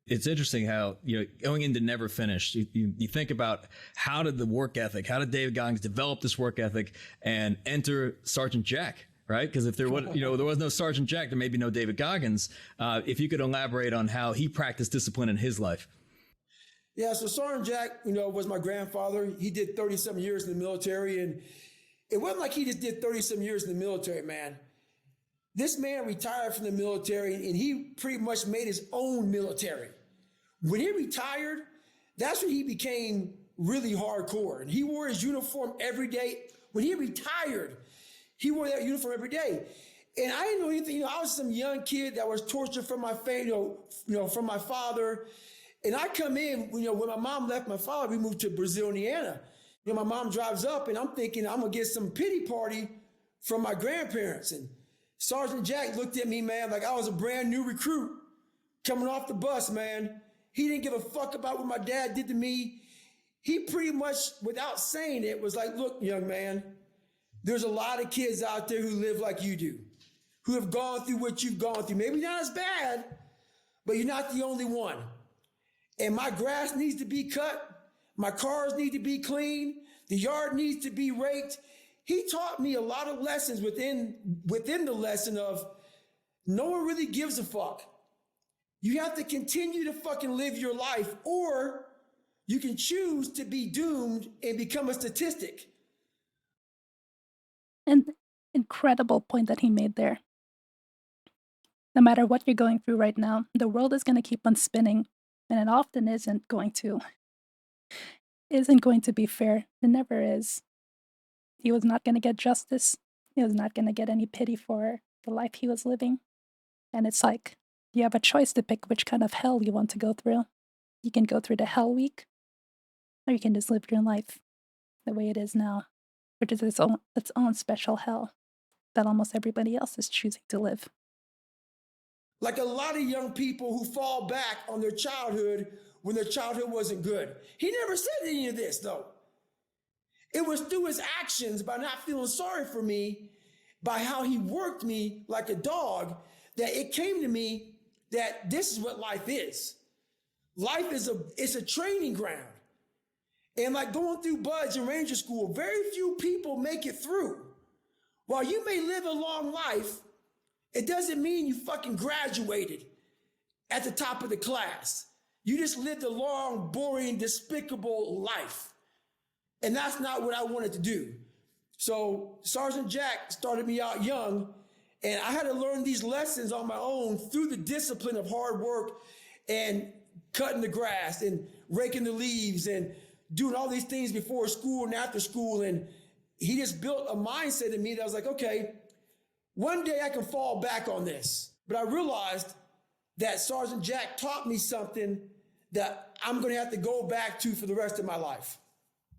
It's interesting how, going into Never Finished, you think about how did David Goggins develop this work ethic and enter Sergeant Jack, right? Because if there was no Sergeant Jack, there may be no David Goggins. If you could elaborate on how he practiced discipline in his life. Yeah, so Sergeant Jack, was my grandfather. He did 37 years in the military, and it wasn't like he just did 37 years in the military, man. This man retired from the military, and he pretty much made his own military. When he retired, that's when he became really hardcore, and he wore his uniform every day. When he retired, he wore that uniform every day. And I didn't know anything. I was some young kid that was tortured from my family, from my father. And I come in, when my mom left my father, we moved to Brazil, Indiana. My mom drives up, and I'm thinking I'm going to get some pity party from my grandparents. And Sergeant Jack looked at me, man, like I was a brand new recruit coming off the bus, man. He didn't give a fuck about what my dad did to me. He pretty much, without saying it, was like, look, young man, there's a lot of kids out there who live like you do, who have gone through what you've gone through. Maybe not as bad, but you're not the only one. And my grass needs to be cut. My cars need to be cleaned. The yard needs to be raked. He taught me a lot of lessons within the lesson of no one really gives a fuck. You have to continue to fucking live your life, or you can choose to be doomed and become a statistic. An incredible point that he made there. No matter what you're going through right now, the world is going to keep on spinning, and it often isn't going to be fair. It never is. He was not going to get justice. He was not going to get any pity for the life he was living. And it's like, you have a choice to pick which kind of hell you want to go through. You can go through the hell week, or you can just live your life. the way it is now, which is its own special hell that almost everybody else is choosing to live. Like a lot of young people who fall back on their childhood when their childhood wasn't good. He never said any of this, though. It was through his actions, by not feeling sorry for me, by how he worked me like a dog, that it came to me that this is what life is. Life is a training ground. And like going through Buds and Ranger School, very few people make it through. While you may live a long life, it doesn't mean you fucking graduated at the top of the class. You just lived a long, boring, despicable life. And that's not what I wanted to do. So Sergeant Jack started me out young, and I had to learn these lessons on my own through the discipline of hard work and cutting the grass and raking the leaves and doing all these things before school and after school. And he just built a mindset in me that I was like, okay, one day I can fall back on this. But I realized that Sergeant Jack taught me something that I'm going to have to go back to for the rest of my life.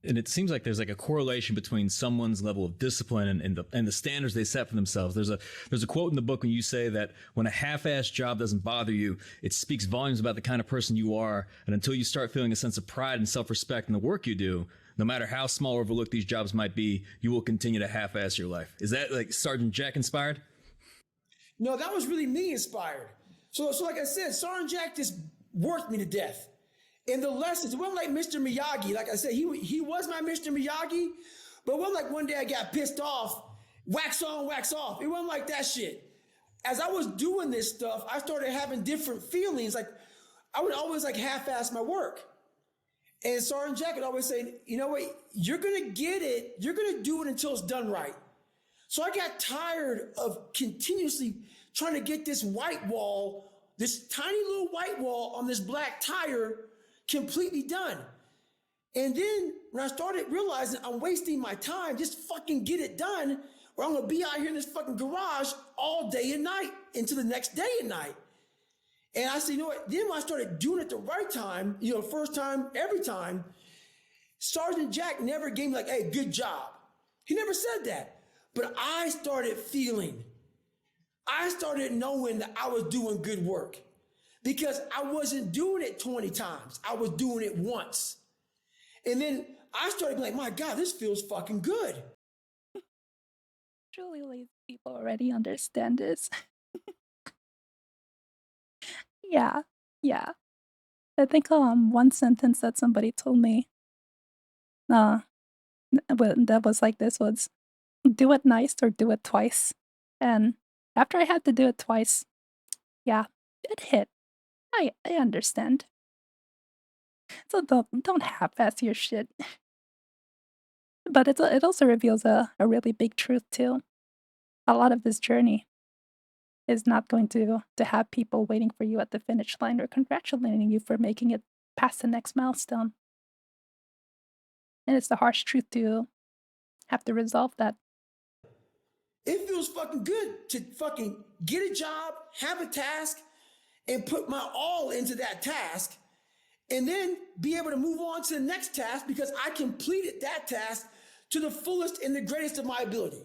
And it seems like there's like a correlation between someone's level of discipline and the standards they set for themselves. There's a quote in the book when you say that when a half-assed job doesn't bother you, it speaks volumes about the kind of person you are. And until you start feeling a sense of pride and self-respect in the work you do, no matter how small or overlooked these jobs might be, you will continue to half-ass your life. Is that like Sergeant Jack inspired? No, that was really me inspired. So like I said, Sergeant Jack just worked me to death. And the lessons, it wasn't like Mr. Miyagi. Like I said, he was my Mr. Miyagi, but it wasn't like one day I got pissed off, wax on, wax off. It wasn't like that shit. As I was doing this stuff, I started having different feelings. Like I would always like half-ass my work. And Sergeant Jack would always say, you know what, you're going to get it. You're going to do it until it's done right. So I got tired of continuously trying to get this white wall, this tiny little white wall on this black tire completely done. And then when I started realizing I'm wasting my time, just fucking get it done, or I'm going to be out here in this fucking garage all day and night into the next day and night. And I said, you know what? Then when I started doing it the right time, first time, every time, Sergeant Jack never gave me like, hey, good job. He never said that. But I started knowing that I was doing good work. Because I wasn't doing it 20 times. I was doing it once. And then I started being like, my God, this feels fucking good. Truly, lazy people already understand this. Yeah. I think one sentence that somebody told me that was like this was, do it nice or do it twice. And after I had to do it twice, yeah, it hit. I understand. So don't half-ass your shit. But it also reveals a really big truth too. A lot of this journey is not going to have people waiting for you at the finish line or congratulating you for making it past the next milestone. And it's the harsh truth to have to resolve that. It feels fucking good to fucking get a job, have a task, and put my all into that task, and then be able to move on to the next task because I completed that task to the fullest and the greatest of my ability.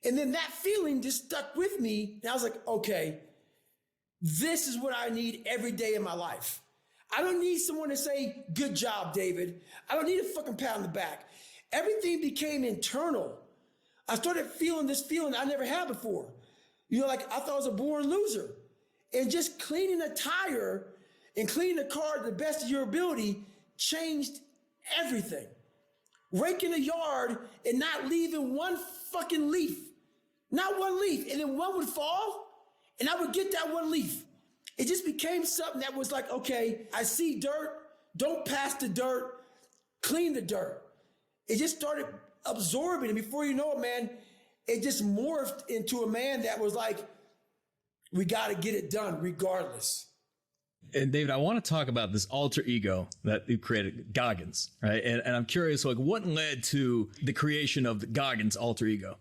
And then that feeling just stuck with me, and I was like, okay, this is what I need every day in my life. I don't need someone to say, good job, David. I don't need a fucking pat on the back. Everything became internal. I started feeling this feeling I never had before. Like I thought I was a born loser. And just cleaning a tire and cleaning the car to the best of your ability changed everything. Raking a yard and not leaving one fucking leaf. Not one leaf. And then one would fall and I would get that one leaf. It just became something that was like, okay, I see dirt, don't pass the dirt, clean the dirt. It just started absorbing. And before you know it, man, it just morphed into a man that was like, we got to get it done regardless. And David, I want to talk about this alter ego that you created, Goggins, right? And I'm curious, like, what led to the creation of the Goggins alter ego?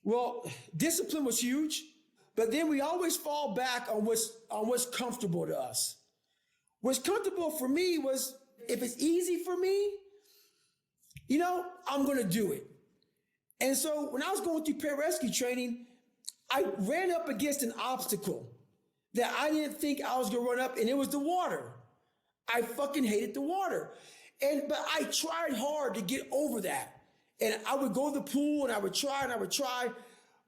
Well, discipline was huge, but then we always fall back on what's comfortable to us. What's comfortable for me was if it's easy for me, you know, I'm going to do it. And so when I was going through pararescue training, I ran up against an obstacle that I didn't think I was going to run up, and it was the water. I fucking hated the water. But I tried hard to get over that. And I would go to the pool and I would try,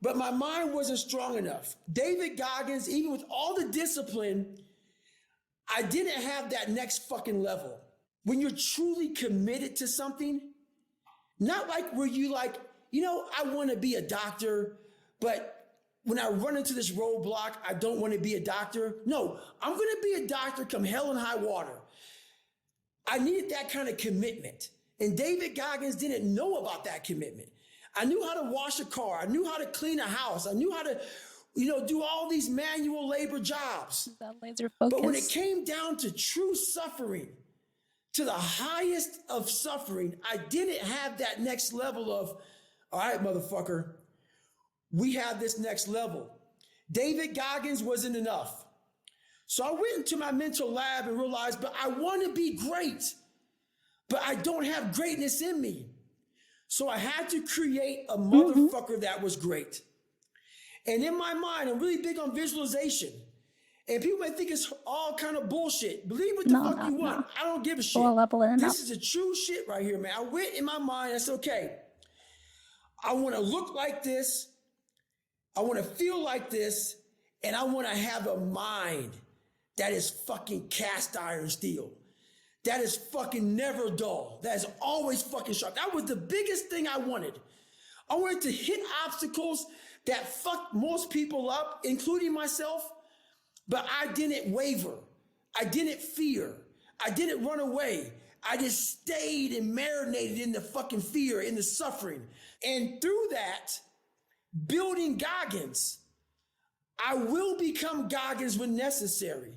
but my mind wasn't strong enough. David Goggins, even with all the discipline, I didn't have that next fucking level. When you're truly committed to something, not like where you like, you know, I want to be a doctor, but when I run into this roadblock, I don't want to be a doctor. No, I'm going to be a doctor come hell and high water. I needed that kind of commitment. And David Goggins didn't know about that commitment. I knew how to wash a car. I knew how to clean a house. I knew how to, you know, do all these manual labor jobs. That laser focus. But when it came down to true suffering, to the highest of suffering, I didn't have that next level of, all right, motherfucker, we have this next level. David Goggins wasn't enough. So I went into my mental lab and realized, but I want to be great, but I don't have greatness in me. So I had to create a motherfucker that was great. And in my mind, I'm really big on visualization. And people may think it's all kind of bullshit. Believe what the fuck you want. I don't give a shit. This is a true shit right here, man. I went in my mind, I said, okay, I want to look like this. I want to feel like this. And I want to have a mind that is fucking cast iron steel. That is fucking never dull. That is always fucking sharp. That was the biggest thing I wanted. I wanted to hit obstacles that fucked most people up, including myself, but I didn't waver. I didn't fear. I didn't run away. I just stayed and marinated in the fucking fear, in the suffering. And through that, building Goggins, I will become Goggins when necessary.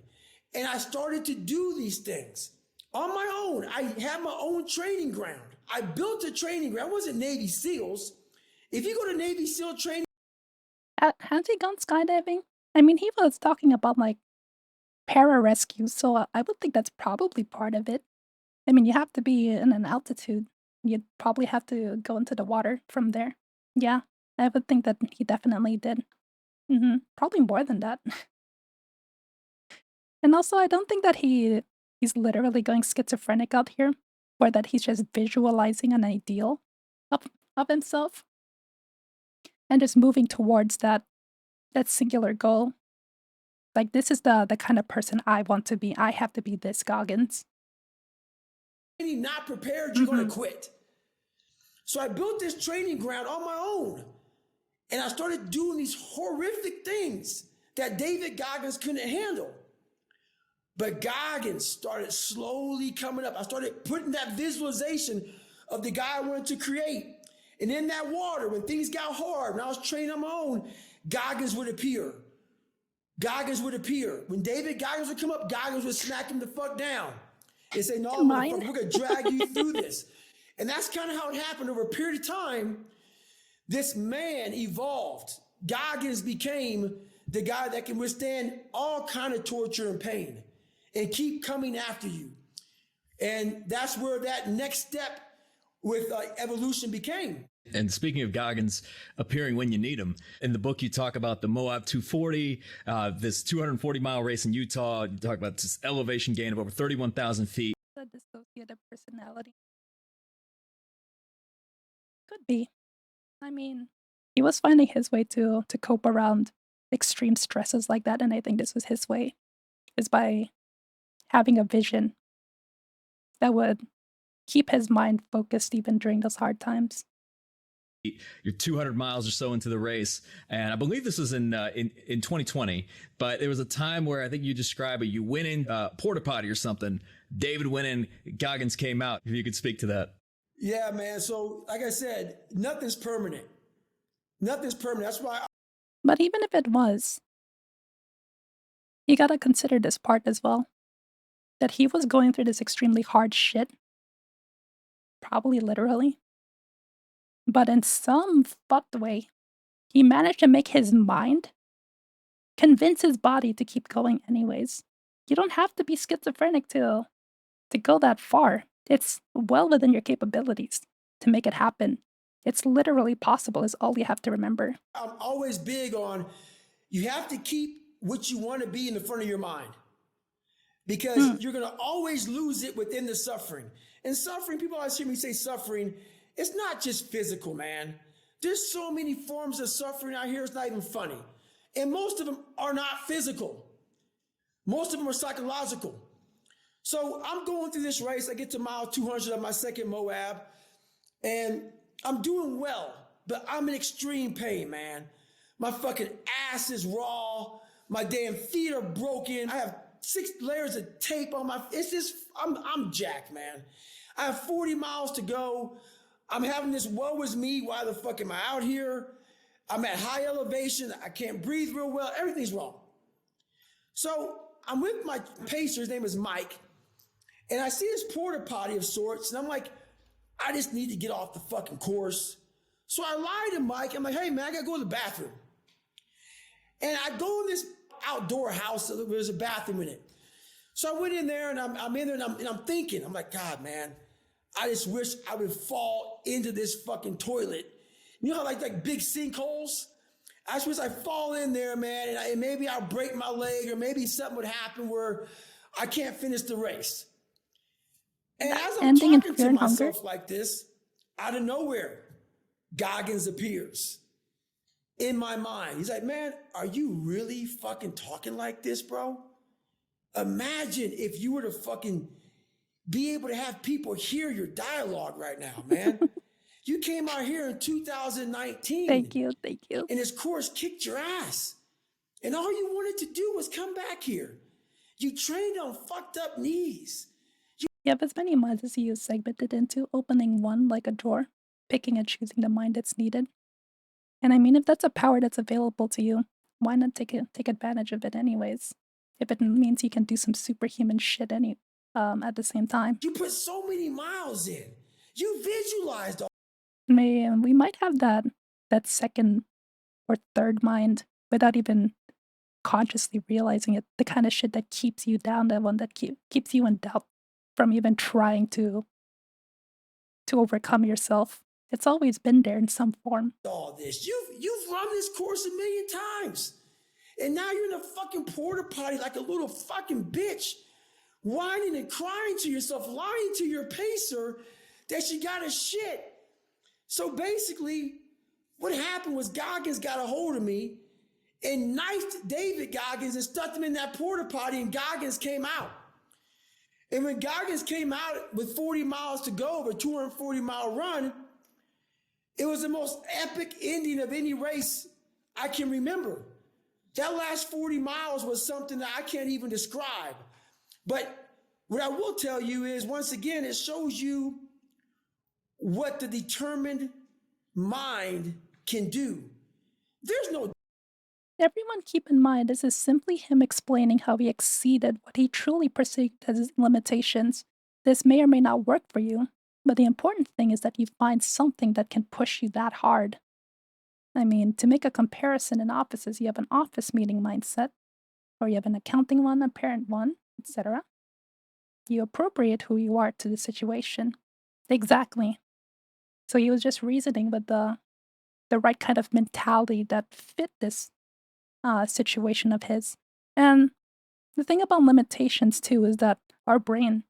And I started to do these things on my own. I had my own training ground. I built a training ground. I wasn't Navy SEALs. If you go to Navy SEAL training, Has he gone skydiving? I mean, he was talking about like pararescue, so I would think that's probably part of it. I mean, you have to be in an altitude. You'd probably have to go into the water from there. Yeah, I would think that he definitely did. Probably more than that. And also, I don't think that he's literally going schizophrenic out here, or that he's just visualizing an ideal of himself and just moving towards that singular goal. Like, this is the kind of person I want to be. I have to be this Goggins. not prepared, you're going to quit. So I built this training ground on my own. And I started doing these horrific things that David Goggins couldn't handle. But Goggins started slowly coming up. I started putting that visualization of the guy I wanted to create. And in that water, when things got hard, when I was training on my own, Goggins would appear. Goggins would appear. When David Goggins would come up, Goggins would smack him the fuck down and say, no, motherfucker, we're going to drag you through this. And that's kind of how it happened. Over a period of time, this man evolved. Goggins became the guy that can withstand all kind of torture and pain and keep coming after you. And that's where that next step with evolution became. And speaking of Goggins appearing when you need him, in the book you talk about the Moab 240, this 240-mile race in Utah. You talk about this elevation gain of over 31,000 feet. The dissociative personality. Could be. I mean, he was finding his way to cope around extreme stresses like that, and I think this was his way, is by having a vision that would keep his mind focused even during those hard times. You're 200 miles or so into the race, and I believe this was in 2020, but there was a time where I think you describe it, you went in porta potty or something, David went in, Goggins came out. If you could speak to that. Yeah, man. So, like I said, nothing's permanent. Nothing's permanent. That's why. But even if it was, you gotta consider this part as well. That he was going through this extremely hard shit. Probably literally. But in some fucked way, he managed to make his mind convince his body to keep going anyways. You don't have to be schizophrenic to go that far. It's well within your capabilities to make it happen. It's literally possible, is all you have to remember. I'm always big on, you have to keep what you want to be in the front of your mind, because you're going to always lose it within the suffering. And suffering, people always hear me say suffering, it's not just physical, man. There's so many forms of suffering out here, it's not even funny. And most of them are not physical. Most of them are psychological. So I'm going through this race. I get to mile 200 of my second Moab, and I'm doing well, but I'm in extreme pain, man. My fucking ass is raw. My damn feet are broken. I have 6 layers of tape on my, it's just, I'm jacked, man. I have 40 miles to go. I'm having this woe is me. Why the fuck am I out here? I'm at high elevation. I can't breathe real well. Everything's wrong. So I'm with my pacer. His name is Mike. And I see this porta potty of sorts. And I'm like, I just need to get off the fucking course. So I lie to Mike. I'm like, hey, man, I got to go to the bathroom. And I go in this outdoor house. There's a bathroom in it. So I went in there, and I'm in there, and I'm thinking, I'm like, God, man, I just wish I would fall into this fucking toilet. You know how like big sinkholes? I just wish I fall in there, man, and maybe I'll break my leg, or maybe something would happen where I can't finish the race. And as I'm Ending in talking fear to and hunger? myself like this, out of nowhere, Goggins appears in my mind. He's like, man, are you really fucking talking like this, bro? Imagine if you were to fucking be able to have people hear your dialogue right now, man. You came out here in 2019. Thank you, thank you. And this course kicked your ass. And all you wanted to do was come back here. You trained on fucked up knees. You have as many minds as you use segmented into, opening one like a drawer, picking and choosing the mind that's needed. And I mean, if that's a power that's available to you, why not take advantage of it anyways? If it means you can do some superhuman shit at the same time. You put so many miles in. You visualized all. Man, we might have that second or third mind without even consciously realizing it. The kind of shit that keeps you down, the one that keeps you in doubt from even trying to overcome yourself. It's always been there in some form. All this. You've run this course 1,000,000 times. And now you're in a fucking porta potty like a little fucking bitch, whining and crying to yourself, lying to your pacer that you got a shit. So basically, what happened was Goggins got a hold of me and knifed David Goggins and stuck him in that porta potty, and Goggins came out. And when Goggins came out with 40 miles to go of a 240-mile run, it was the most epic ending of any race I can remember. That last 40 miles was something that I can't even describe. But what I will tell you is, once again, it shows you what the determined mind can do. There's no. Everyone keep in mind, this is simply him explaining how he exceeded what he truly perceived as his limitations. This may or may not work for you, but the important thing is that you find something that can push you that hard. I mean, to make a comparison in offices, you have an office meeting mindset, or you have an accounting one, a parent one, etc. You appropriate who you are to the situation. Exactly. So he was just reasoning with the right kind of mentality that fit this situation of his. And the thing about limitations, too, is that our brain,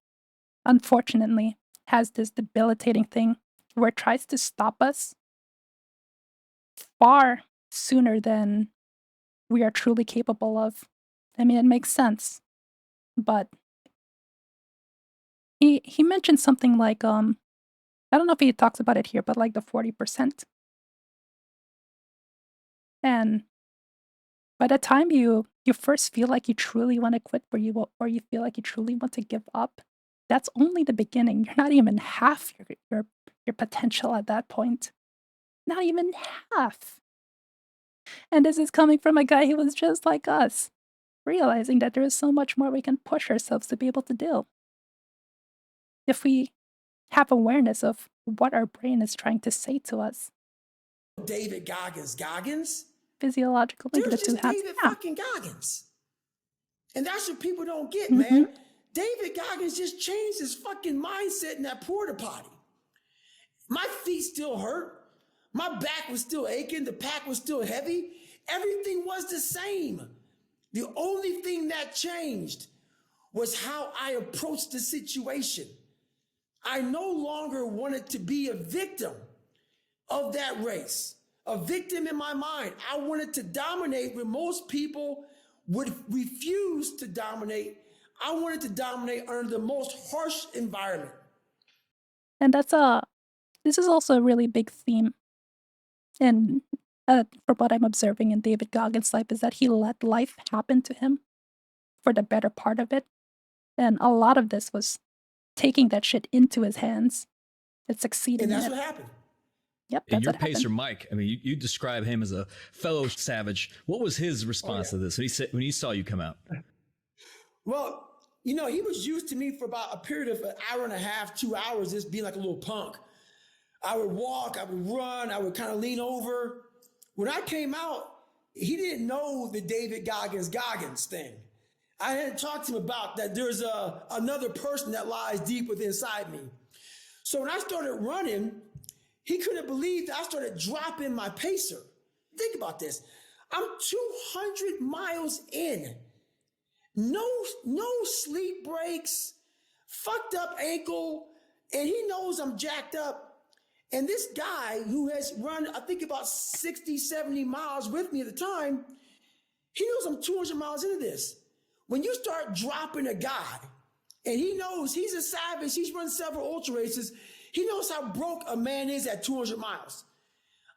unfortunately, has this debilitating thing where it tries to stop us far sooner than we are truly capable of. I mean, it makes sense. But he mentioned something like, I don't know if he talks about it here, but like the 40%. And by the time you first feel like you truly want to quit, or you feel like you truly want to give up, that's only the beginning. You're not even half your potential at that point. Not even half. And this is coming from a guy who was just like us, realizing that there is so much more we can push ourselves to be able to do. If we have awareness of what our brain is trying to say to us. David Goggins. Physiological There's the two just halves. David Yeah. fucking Goggins. And that's what people don't get, man. David Goggins just changed his fucking mindset in that porta potty. My feet still hurt. My back was still aching. The pack was still heavy. Everything was the same. The only thing that changed was how I approached the situation. I no longer wanted to be a victim of that race, a victim in my mind. I wanted to dominate when most people would refuse to dominate. I wanted to dominate under the most harsh environment. And this is also a really big theme in, from what I'm observing in David Goggins' life, is that he let life happen to him for the better part of it. And a lot of this was taking that shit into his hands and succeeding And in that's it. what happened. Yep, And that's your what happened. pacer, Mike, I mean, you describe him as a fellow savage. What was his response to this when he saw you come out? Well, you know, he was used to me for about a period of an hour and a half, 2 hours, just being like a little punk. I would walk, I would run, I would kind of lean over. When I came out, he didn't know the David Goggins thing. I hadn't talked to him about that there's another person that lies deep within inside me. So when I started running, he couldn't believe that I started dropping my pacer. Think about this. I'm 200 miles in. No sleep breaks, fucked up ankle, and he knows I'm jacked up. And this guy who has run, I think about 60, 70 miles with me at the time, he knows I'm 200 miles into this. When you start dropping a guy, and he knows he's a savage, he's run several ultra races, he knows how broke a man is at 200 miles.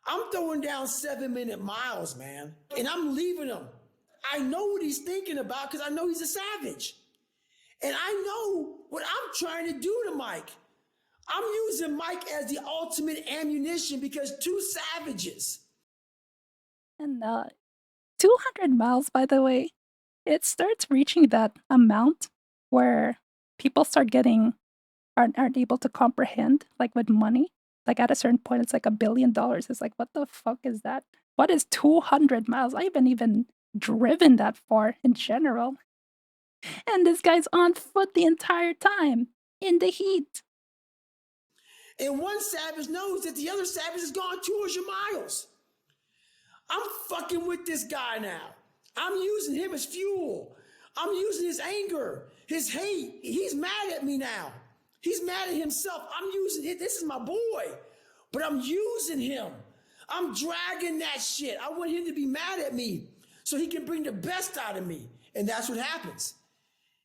I'm throwing down 7-minute miles, man, and I'm leaving him. I know what he's thinking about because I know he's a savage. And I know what I'm trying to do to Mike. I'm using Mike as the ultimate ammunition because two savages. And 200 miles, by the way, it starts reaching that amount where people aren't able to comprehend, like with money. Like at a certain point, it's like $1 billion. It's like, what the fuck is that? What is 200 miles? I haven't even driven that far in general. And this guy's on foot the entire time in the heat. And one savage knows that the other savage has gone 200 miles. I'm fucking with this guy now. I'm using him as fuel. I'm using his anger, his hate. He's mad at me now. He's mad at himself. I'm using it. This is my boy, but I'm using him. I'm dragging that shit. I want him to be mad at me so he can bring the best out of me. And that's what happens.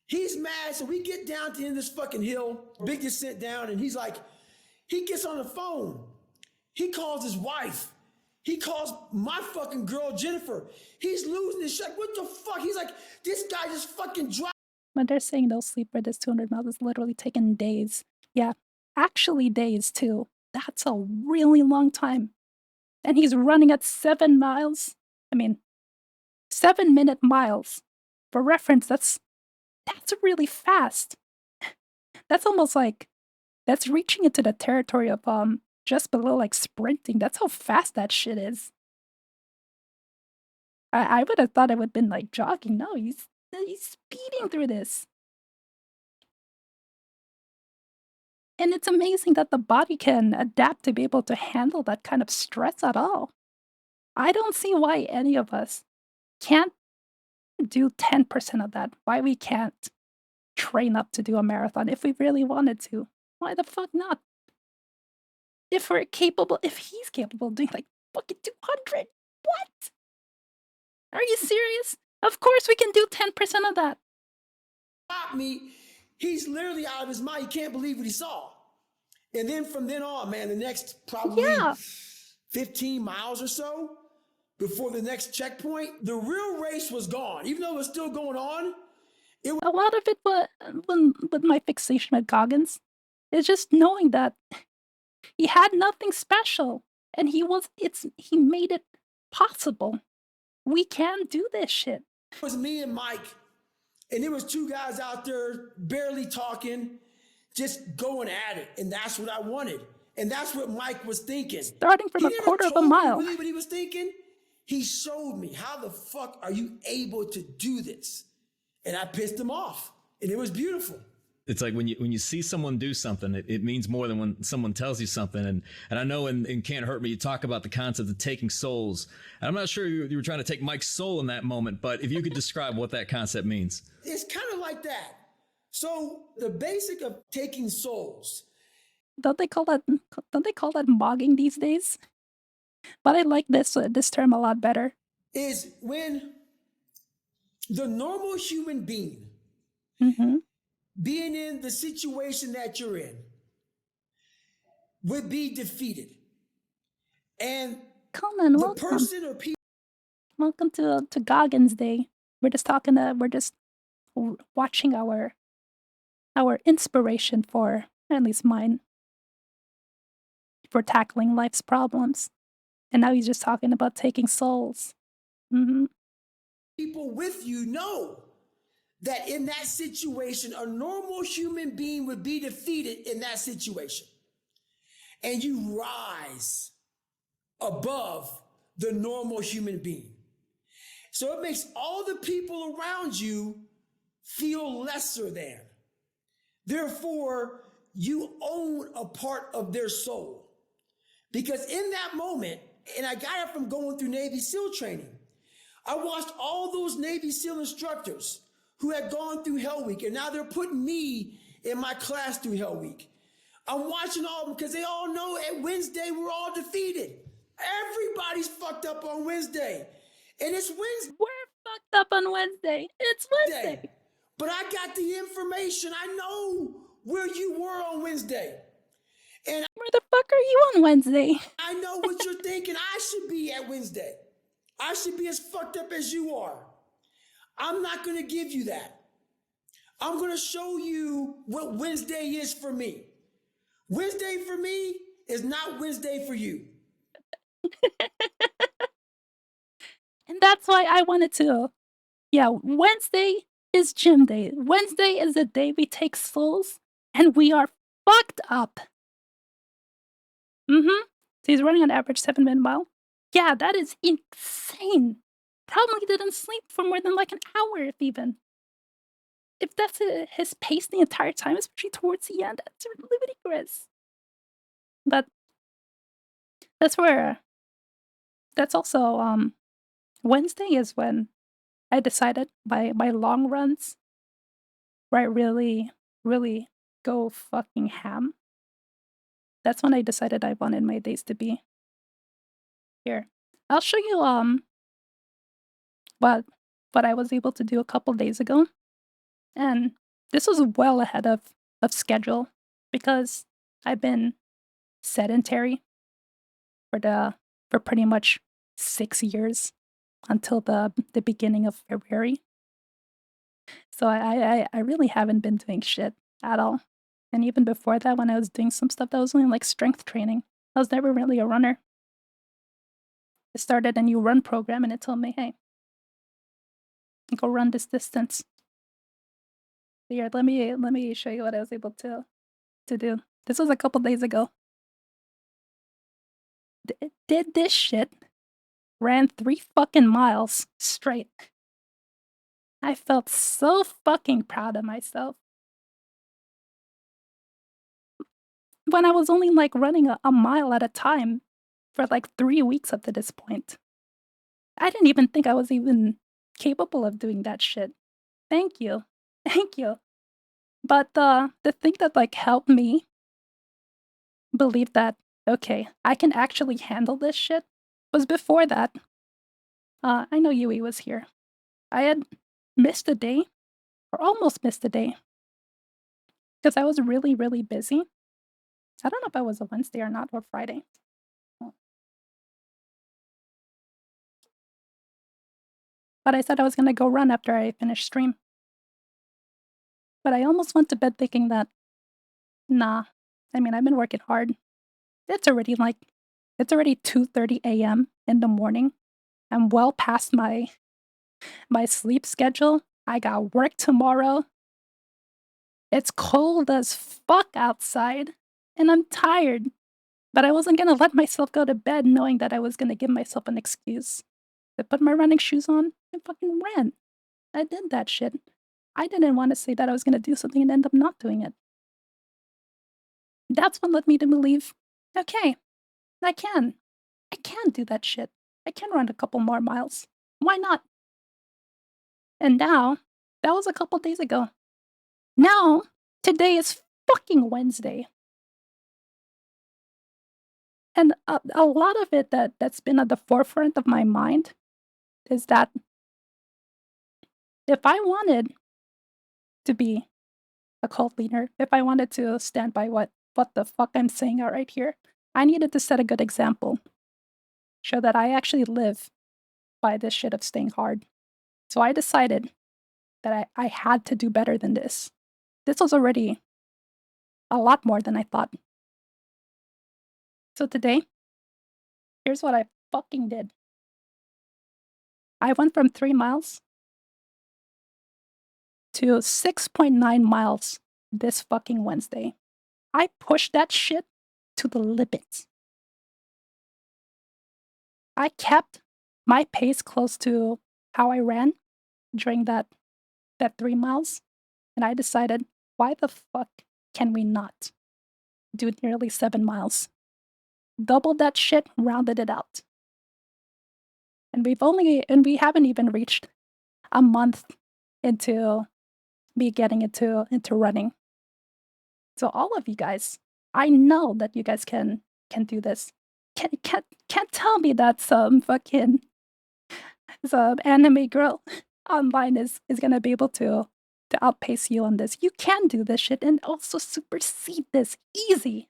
He's mad. So we get down to the end of this fucking hill, big descent down, and he's like, he gets on the phone. He calls his wife. He calls my fucking girl, Jennifer. He's losing his shit. Like, what the fuck? He's like, this guy just fucking dropped. When they're saying they'll sleep for this 200 miles, it's literally taken days. Yeah, actually days too. That's a really long time. And he's running at 7 miles. I mean, 7-minute miles. For reference, that's really fast. That's almost like, that's reaching into the territory of just below like sprinting. That's how fast that shit is. I would have thought it would have been like jogging. No, he's speeding through this. And it's amazing that the body can adapt to be able to handle that kind of stress at all. I don't see why any of us can't do 10% of that. Why we can't train up to do a marathon if we really wanted to. Why the fuck not? If he's capable of doing like fucking 200, what? Are you serious? Of course we can do 10% of that. Me, he's literally out of his mind. He can't believe what he saw. And then from then on, man, the next probably 15 miles or so before the next checkpoint, the real race was gone. Even though it was still going on, a lot of it with my fixation with Goggins is just knowing that he had nothing special and he made it possible. We can do this shit. It was me and Mike, and there was two guys out there barely talking, just going at it, and that's what I wanted. And that's what Mike was thinking. Starting from a quarter of a mile. Really what he was thinking? He showed me, how the fuck are you able to do this? And I pissed him off, and it was beautiful. It's like when you see someone do something, it means more than when someone tells you something. And I know in Can't Hurt Me, you talk about the concept of taking souls. And I'm not sure you were trying to take Mike's soul in that moment, but if you could describe what that concept means. It's kind of like that. So the basic of taking souls. Don't they call that mogging these days? But I like this term a lot better. Is when the normal human being Mm-hmm. being in the situation that you're in would be defeated. And Come on, the welcome. person or people Welcome to Goggins Day. We're just watching our inspiration for, at least mine, for tackling life's problems. And now he's just talking about taking souls. Mm-hmm. people with you know that in that situation, a normal human being would be defeated in that situation. And you rise above the normal human being. So it makes all the people around you feel lesser than. Therefore, you own a part of their soul. Because in that moment, and I got it from going through Navy SEAL training, I watched all those Navy SEAL instructors who had gone through Hell Week, and now they're putting me in my class through Hell Week. I'm watching all of them because they all know at Wednesday we're all defeated. Everybody's fucked up on Wednesday. And it's Wednesday. We're fucked up on Wednesday. It's Wednesday. But I got the information. I know where you were on Wednesday. And Where the fuck are you on Wednesday? I know what you're thinking. I should be at Wednesday. I should be as fucked up as you are. I'm not going to give you that. I'm going to show you what Wednesday is for me. Wednesday for me is not Wednesday for you. And that's why I wanted to. Yeah, Wednesday is gym day. Wednesday is the day we take souls and we are fucked up. Mm-hmm. So he's running on average 7-minute mile. Yeah, that is insane. Probably didn't sleep for more than like an hour, if even. If that's his pace the entire time, especially towards the end, that's ludicrous. But that's also Wednesday is when I decided by long runs where I really, really go fucking ham. That's when I decided I wanted my days to be. Here, I'll show you what I was able to do a couple days ago, and this was well ahead of schedule because I've been sedentary for pretty much 6 years until the beginning of February. So I really haven't been doing shit at all. And even before that, when I was doing some stuff that was only like strength training, I was never really a runner. I started a new run program and it told me, hey, go run this distance. Here, let me show you what I was able to do. This was a couple days ago. Did this shit. Ran 3 fucking miles straight. I felt so fucking proud of myself. When I was only like running a mile at a time for like 3 weeks up to this point. I didn't even think I was even capable of doing that shit. Thank you. Thank you. But the thing that like helped me believe that, okay, I can actually handle this shit was before that. I know Yui was here. I had missed a day, or almost missed a day, because I was really, really busy. I don't know if I was a Wednesday or not, or Friday. But I said I was going to go run after I finished stream. But I almost went to bed thinking that, nah, I mean, I've been working hard. It's already 2:30 a.m. in the morning. I'm well past my sleep schedule. I got work tomorrow. It's cold as fuck outside, and I'm tired. But I wasn't gonna let myself go to bed knowing that I was gonna give myself an excuse. I put my running shoes on and fucking ran. I did that shit. I didn't want to say that I was going to do something and end up not doing it. That's what led me to believe, okay, I can do that shit. I can run a couple more miles. Why not? And now, that was a couple days ago. Now, today is fucking Wednesday. And a lot of it that's been at the forefront of my mind is that if I wanted to be a cult leader, if I wanted to stand by what the fuck I'm saying out right here, I needed to set a good example. Show that I actually live by this shit of staying hard. So I decided that I had to do better than this. This was already a lot more than I thought. So today, here's what I fucking did. I went from 3 miles to 6.9 miles this fucking Wednesday. I pushed that shit to the limit. I kept my pace close to how I ran during that 3 miles, and I decided, why the fuck can we not do nearly 7 miles? Doubled that shit, rounded it out. And we haven't even reached a month into me getting into running. So all of you guys, I know that you guys can do this. Can't tell me that some anime girl online is gonna be able to outpace you on this. You can do this shit and also supersede this easy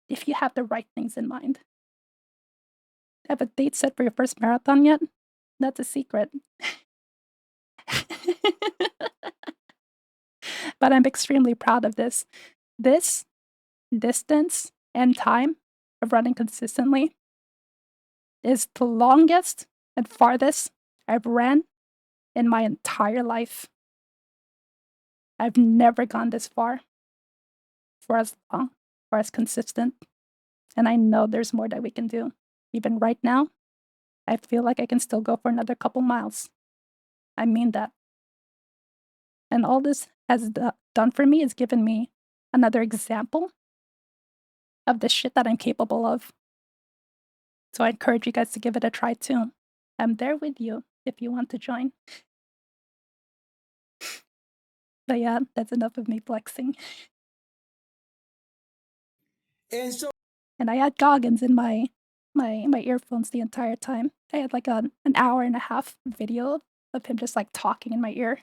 if you have the right things in mind. Have a date set for your first marathon yet? That's a secret. But I'm extremely proud of this. This distance and time of running consistently is the longest and farthest I've ran in my entire life. I've never gone this far for as long, for as consistent. And I know there's more that we can do. Even right now, I feel like I can still go for another couple miles. I mean that. And all this has done for me is given me another example of the shit that I'm capable of. So I encourage you guys to give it a try too. I'm there with you if you want to join. But yeah, that's enough of me flexing. And so And I had Goggins in my earphones the entire time. I had like an hour and a half video of him just like talking in my ear.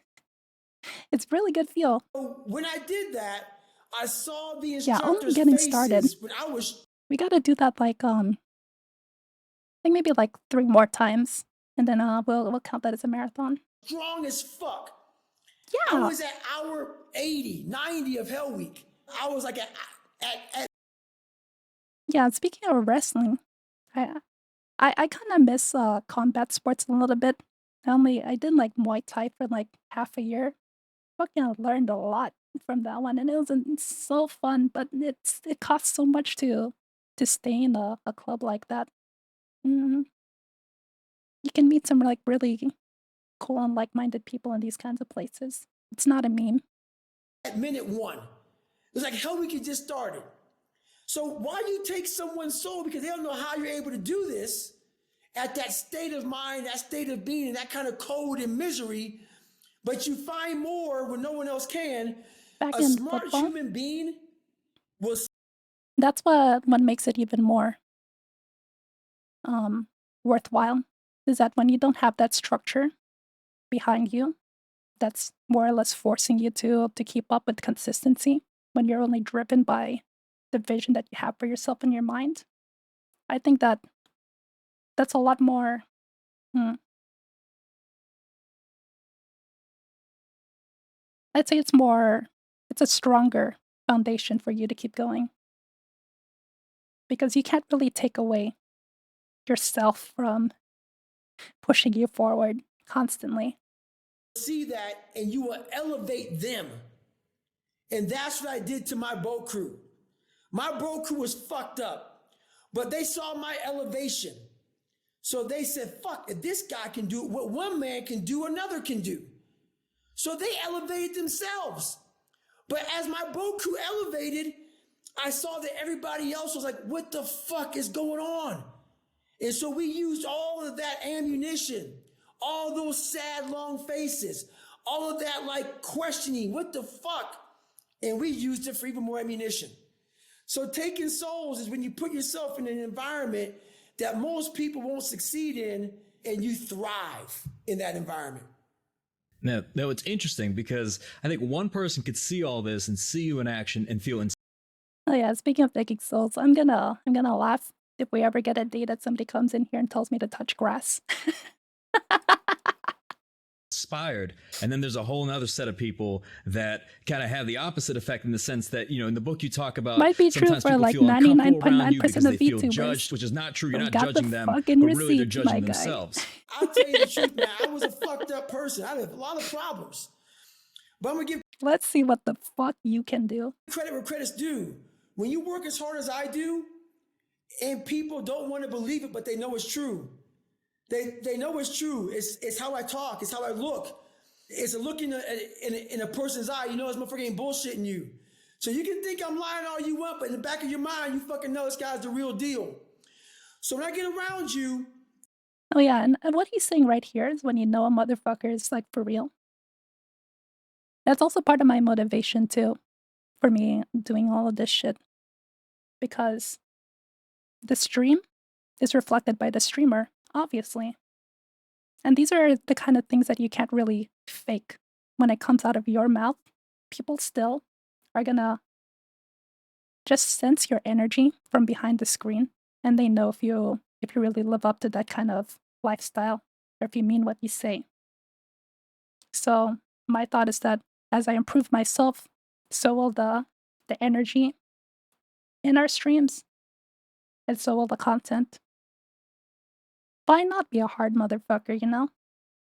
It's really good feel. when I did that, I saw the Yeah, only instructors' getting faces started. when I was We gotta do that like I think maybe like 3 more times, and then we'll count that as a marathon. strong as fuck. Yeah. I was at hour 80, 90 of Hell Week. I was like at Yeah, speaking of wrestling, I kind of miss combat sports a little bit. I did like Muay Thai for like half a year. Fucking learned a lot from that one, and it was so fun. But it costs so much to stay in a club like that. Mm, you can meet some like really cool and like-minded people in these kinds of places. It's not a meme. at minute 1. It was like Hell Week had just started. So why you take someone's soul because they don't know how you're able to do this at that state of mind, that state of being, and that kind of cold and misery, but you find more when no one else can. Back A in smart football, human being will that's what makes it even more worthwhile. Is that when you don't have that structure behind you, that's more or less forcing you to keep up with consistency when you're only driven by the vision that you have for yourself in your mind. I think that's a lot more. I'd say it's a stronger foundation for you to keep going because you can't really take away yourself from pushing you forward constantly. see that and you will elevate them. And that's what I did to my boat crew. My boat crew was fucked up, but they saw my elevation. So they said, fuck, if this guy can do what one man can do, another can do. So they elevated themselves. But as my boat crew elevated, I saw that everybody else was like, what the fuck is going on? And so we used all of that ammunition, all those sad, long faces, all of that like questioning, what the fuck? And we used it for even more ammunition. So taking souls is when you put yourself in an environment that most people won't succeed in, and you thrive in that environment. Now, it's interesting because I think one person could see all this and see you in action and feel Oh yeah, speaking of taking souls, I'm gonna laugh if we ever get a day that somebody comes in here and tells me to touch grass. inspired. And then there's a whole other set of people that kind of have the opposite effect in the sense that, you know, in the book you talk about Might be true sometimes for people like feel uncomfortable around you 99.9% because they of feel VTubers. judged, which is not true. You're We not got the judging them, but fucking really they're receipts, judging my guy. themselves. I'll tell you the truth, man. I was a fucked up person. I had a lot of problems. But I'm going to give Let's see what the fuck you can do. credit where credit's due. When you work as hard as I do, and people don't want to believe it, but they know it's true. They know it's true. It's how I talk. It's how I look. It's a look in a person's eye. You know this motherfucker ain't bullshitting you. So you can think I'm lying all you want, but in the back of your mind, you fucking know this guy's the real deal. So when I get around you, Oh yeah, and what he's saying right here is when you know a motherfucker is like for real. That's also part of my motivation too, for me doing all of this shit. Because the stream is reflected by the streamer, obviously. And these are the kind of things that you can't really fake. When it comes out of your mouth, people still are gonna just sense your energy from behind the screen, and they know if you really live up to that kind of lifestyle or if you mean what you say. So my thought is that as I improve myself, so will the energy in our streams, and so will the content. Why not be a hard motherfucker, you know?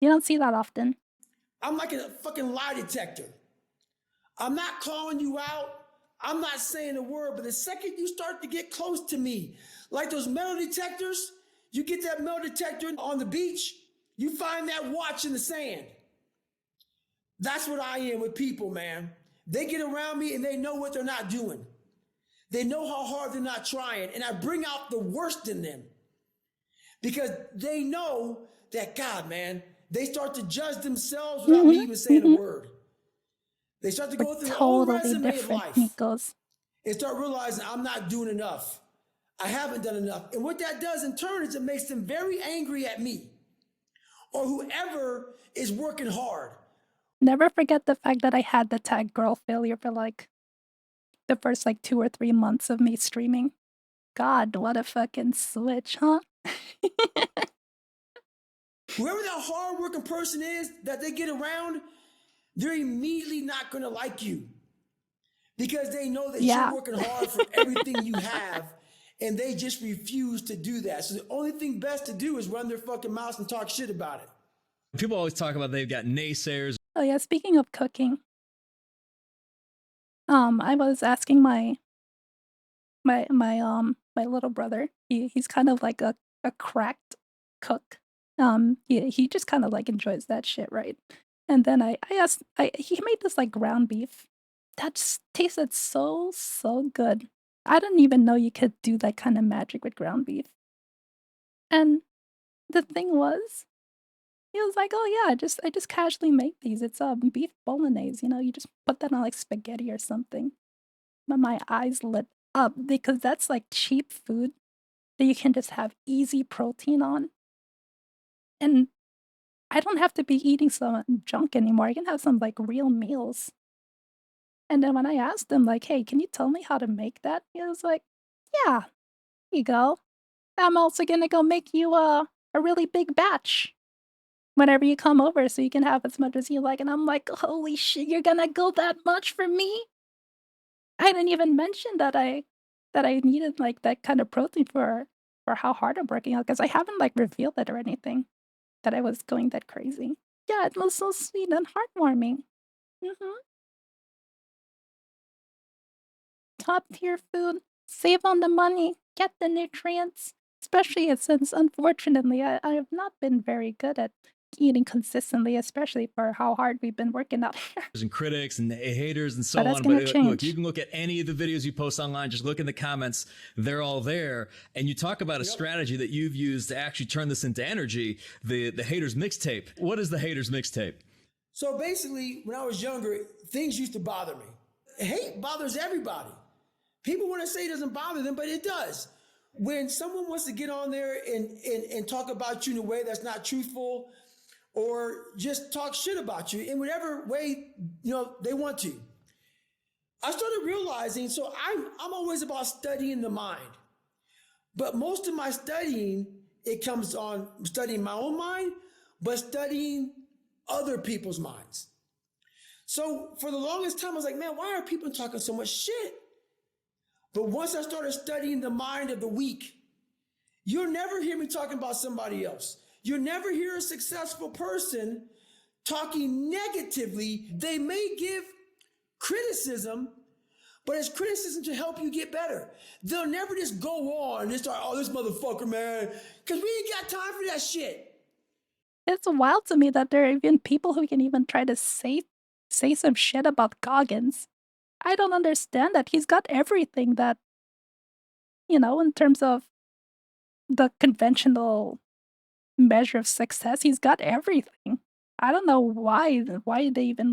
You don't see that often. I'm like a fucking lie detector. I'm not calling you out. I'm not saying a word, but the second you start to get close to me, like those metal detectors, you get that metal detector on the beach, you find that watch in the sand. That's what I am with people, man. They get around me and they know what they're not doing. They know how hard they're not trying, and I bring out the worst in them because they know that, God, man, they start to judge themselves without me even saying a word. They start to go through their own Totally resume of different, life Nikos. and start realizing I'm not doing enough. I haven't done enough. And what that does in turn is it makes them very angry at me or whoever is working hard. Never forget the fact that I had the tag girl failure for like the first like 2 or 3 months of me streaming. God, what a fucking switch, huh? Whoever that hardworking person is that they get around, they're immediately not going to like you because they know that Yeah. you're working hard for everything you have, and they just refuse to do that. So the only thing best to do is run their fucking mouths and talk shit about it. People always talk about they've got naysayers. Oh yeah, speaking of cooking, I was asking my little brother. He's kind of like a cracked cook. He just kind of like enjoys that shit, right? And then I asked, he made this like ground beef that just tasted so good. I didn't even know you could do that kind of magic with ground beef. And the thing was, he was like, "Oh yeah, I just casually make these. It's beef bolognese. You know, you just put that on like spaghetti or something." But my eyes lit up because that's like cheap food that you can just have easy protein on. And I don't have to be eating some junk anymore. I can have some like real meals. And then when I asked him, like, hey, can you tell me how to make that? He was like, yeah, here you go. I'm also gonna go make you a really big batch whenever you come over so you can have as much as you like. And I'm like, holy shit, you're gonna go that much for me? I didn't even mention that I needed like that kind of protein for how hard I'm working out because I haven't like revealed it or anything that I was going that crazy. Yeah, it was so sweet and heartwarming. Top tier food, save on the money, get the nutrients. Especially since unfortunately I have not been very good at eating consistently, especially for how hard we've been working out here. And critics and haters and so But that's on. gonna But look, change. you can look at any of the videos you post online, just look in the comments, they're all there. And you talk about a strategy that you've used to actually turn this into energy, the haters mixtape. What is the haters mixtape? So basically, when I was younger, things used to bother me. Hate bothers everybody. People want to say it doesn't bother them, but it does. When someone wants to get on there and talk about you in a way that's not truthful, or just talk shit about you in whatever way, they want to. I started realizing, so I'm always about studying the mind. But most of my studying, it comes on studying my own mind, but studying other people's minds. So for the longest time, I was like, man, why are people talking so much shit? But once I started studying the mind of the weak, you'll never hear me talking about somebody else. You'll never hear a successful person talking negatively. They may give criticism, but it's criticism to help you get better. They'll never just go on and start, oh, this motherfucker, man, because we ain't got time for that shit. It's wild to me that there are even people who can even try to say some shit about Goggins. I don't understand that. He's got everything that, in terms of the conventional measure of success, he's got everything. I don't know why they even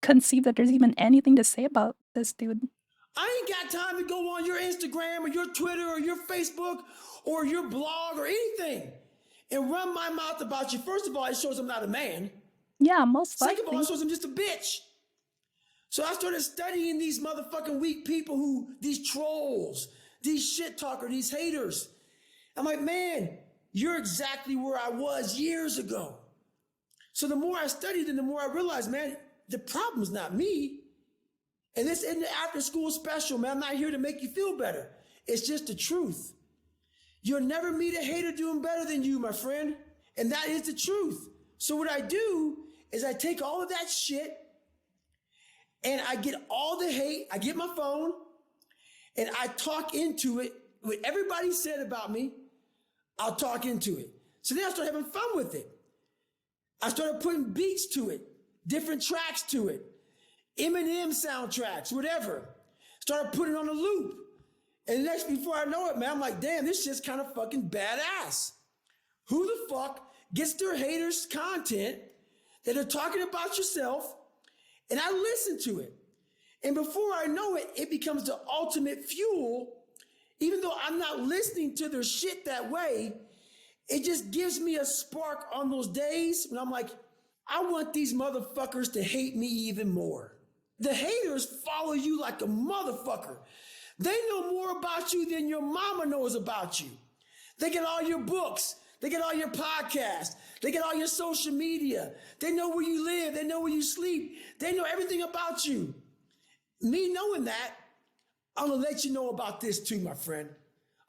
conceive that there's even anything to say about this dude. I ain't got time to go on your Instagram or your Twitter or your Facebook or your blog or anything and run my mouth about you. First of all, it shows I'm not a man. Yeah, most likely. Second of all, it shows I'm just a bitch. So I started studying these motherfucking weak people these trolls, these shit talkers, these haters. I'm like, man, you're exactly where I was years ago. So the more I studied and the more I realized, man, the problem's not me. And this isn't the after school special, man. I'm not here to make you feel better. It's just the truth. You'll never meet a hater doing better than you, my friend. And that is the truth. So what I do is I take all of that shit and I get all the hate. I get my phone and I talk into it. What everybody said about me, I'll talk into it. So then I started having fun with it. I started putting beats to it, different tracks to it, Eminem soundtracks, whatever. Started putting it on a loop. And next, before I know it, man, I'm like, damn, this shit's kind of fucking badass. Who the fuck gets their haters' content that are talking about yourself? And I listen to it. And before I know it, it becomes the ultimate fuel. Even though I'm not listening to their shit that way, it just gives me a spark on those days when I'm like, I want these motherfuckers to hate me even more. The haters follow you like a motherfucker. They know more about you than your mama knows about you. They get all your books. They get all your podcasts. They get all your social media. They know where you live. They know where you sleep. They know everything about you. Me knowing that, I'm going to let you know about this too, my friend.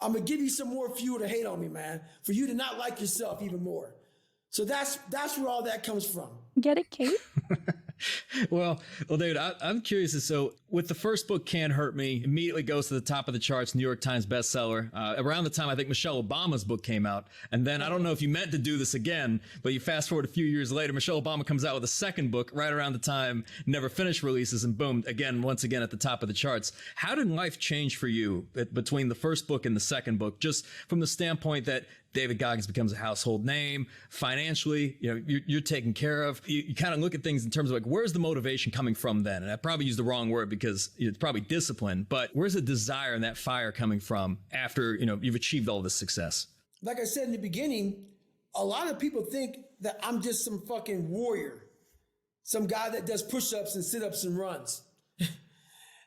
I'm going to give you some more fuel to hate on me, man, for you to not like yourself even more. So that's where all that comes from. Get it, Kate? Well, David, I'm curious. So with the first book, Can't Hurt Me, immediately goes to the top of the charts, New York Times bestseller. Around the time I think Michelle Obama's book came out. And then I don't know if you meant to do this again, but you fast forward a few years later, Michelle Obama comes out with a second book right around the time Never Finished releases, and boom, once again at the top of the charts. How did life change for you between the first book and the second book, just from the standpoint that David Goggins becomes a household name financially, you're taken care of. You kind of look at things in terms of where's the motivation coming from then? And I probably used the wrong word because it's probably discipline, but where's the desire and that fire coming from after, you've achieved all this success? Like I said in the beginning, a lot of people think that I'm just some fucking warrior, some guy that does push-ups and sit-ups and runs.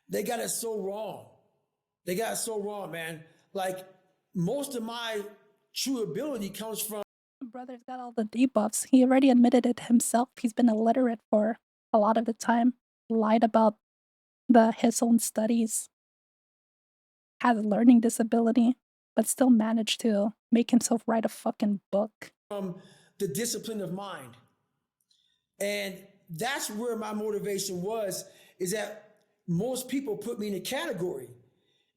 They got it so wrong. They got it so wrong, man. Like most of my true ability comes from. Brother's got all the debuffs. He already admitted it himself. He's been illiterate for a lot of the time. Lied about his own studies. Has a learning disability, but still managed to make himself write a fucking book. From the discipline of mind. And that's where my motivation was, is that most people put me in a category.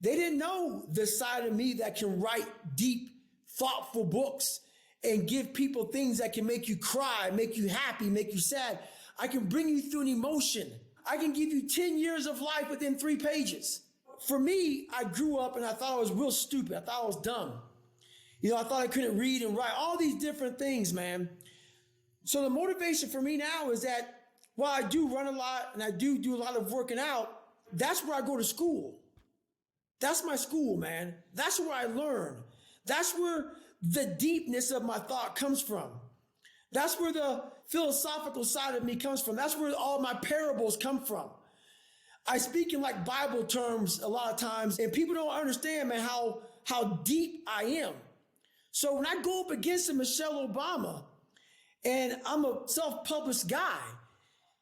They didn't know the side of me that can write deep, thoughtful books and give people things that can make you cry, make you happy, make you sad. I can bring you through an emotion. I can give you 10 years of life within 3 pages. For me, I grew up and I thought I was real stupid. I thought I was dumb. You know, I thought I couldn't read and write, all these different things, man. So the motivation for me now is that while I do run a lot and I do a lot of working out, that's where I go to school. That's my school, man. That's where I learn. That's where the deepness of my thought comes from. That's where the philosophical side of me comes from. That's where all my parables come from. I speak in like Bible terms a lot of times, and people don't understand, man, how deep I am. So when I go up against a Michelle Obama, and I'm a self-published guy,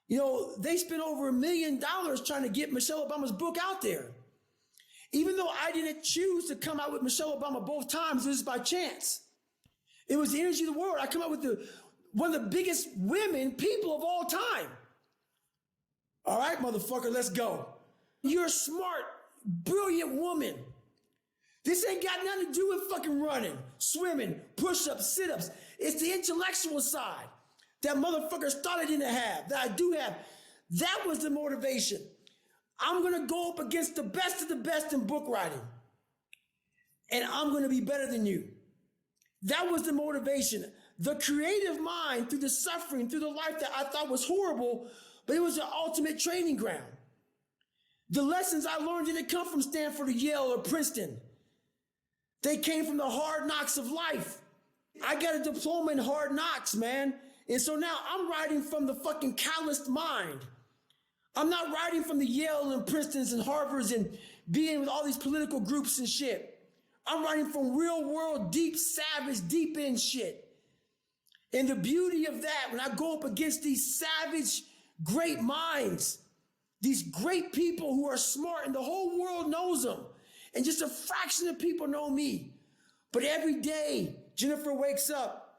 you know, they spent over $1 million trying to get Michelle Obama's book out there. Even though I didn't choose to come out with Michelle Obama both times, it was by chance. It was the energy of the world. I come out with one of the biggest people of all time. All right, motherfucker, let's go. You're a smart, brilliant woman. This ain't got nothing to do with fucking running, swimming, push-ups, sit-ups. It's the intellectual side that motherfuckers thought I didn't have, that I do have. That was the motivation. I'm going to go up against the best of the best in book writing. And I'm going to be better than you. That was the motivation. The creative mind through the suffering, through the life that I thought was horrible, but it was the ultimate training ground. The lessons I learned didn't come from Stanford or Yale or Princeton. They came from the hard knocks of life. I got a diploma in hard knocks, man. And so now I'm writing from the fucking calloused mind. I'm not writing from the Yale and Princetons and Harvards and being with all these political groups and shit. I'm writing from real world, deep, savage, deep in shit. And the beauty of that, when I go up against these savage, great minds, these great people who are smart and the whole world knows them, and just a fraction of people know me. But every day, Jennifer wakes up,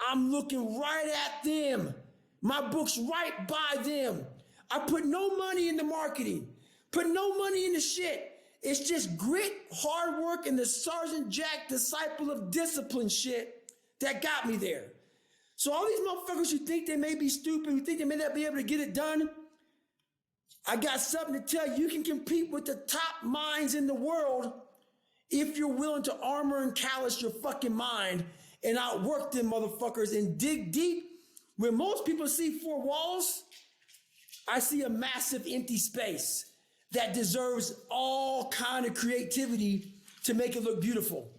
I'm looking right at them. My book's right by them. I put no money into marketing, put no money into shit. It's just grit, hard work, and the Sergeant Jack disciple of discipline shit that got me there. So all these motherfuckers who think they may be stupid, who think they may not be able to get it done, I got something to tell you. You can compete with the top minds in the world if you're willing to armor and callous your fucking mind and outwork them motherfuckers and dig deep. When most people see 4 walls, I see a massive empty space that deserves all kind of creativity to make it look beautiful.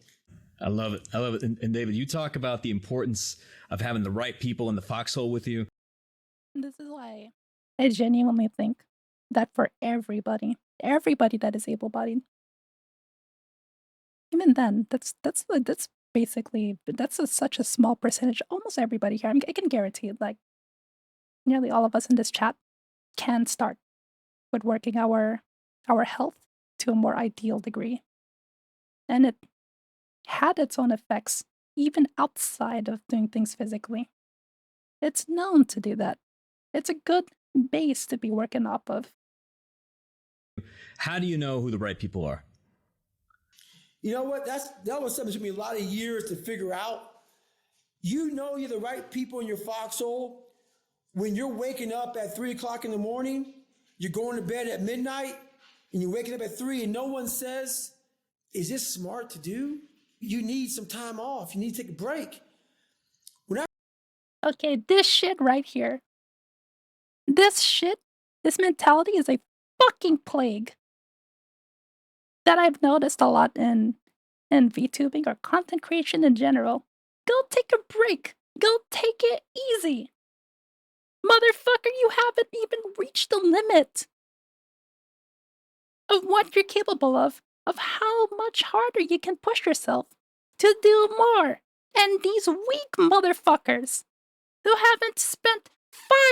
I love it. I love it. And David, you talk about the importance of having the right people in the foxhole with you. This is why I genuinely think that for everybody that is able-bodied, even then, that's basically such a small percentage. Almost everybody here, I can guarantee it, like nearly all of us in this chat can start with working our health to a more ideal degree. And it had its own effects even outside of doing things physically. It's known to do that. It's a good base to be working off of. How do you know who the right people are? You know what? That was something that took me a lot of years to figure out. You know you're the right people in your foxhole when you're waking up at 3 o'clock in the morning, you're going to bed at midnight, and you're waking up at 3 and no one says, is this smart to do? You need some time off. You need to take a break. Okay, this shit right here. This mentality is a fucking plague that I've noticed a lot in VTubing or content creation in general. Go take a break. Go take it easy. Motherfucker, you haven't even reached the limit of what you're capable of how much harder you can push yourself to do more. And these weak motherfuckers who haven't spent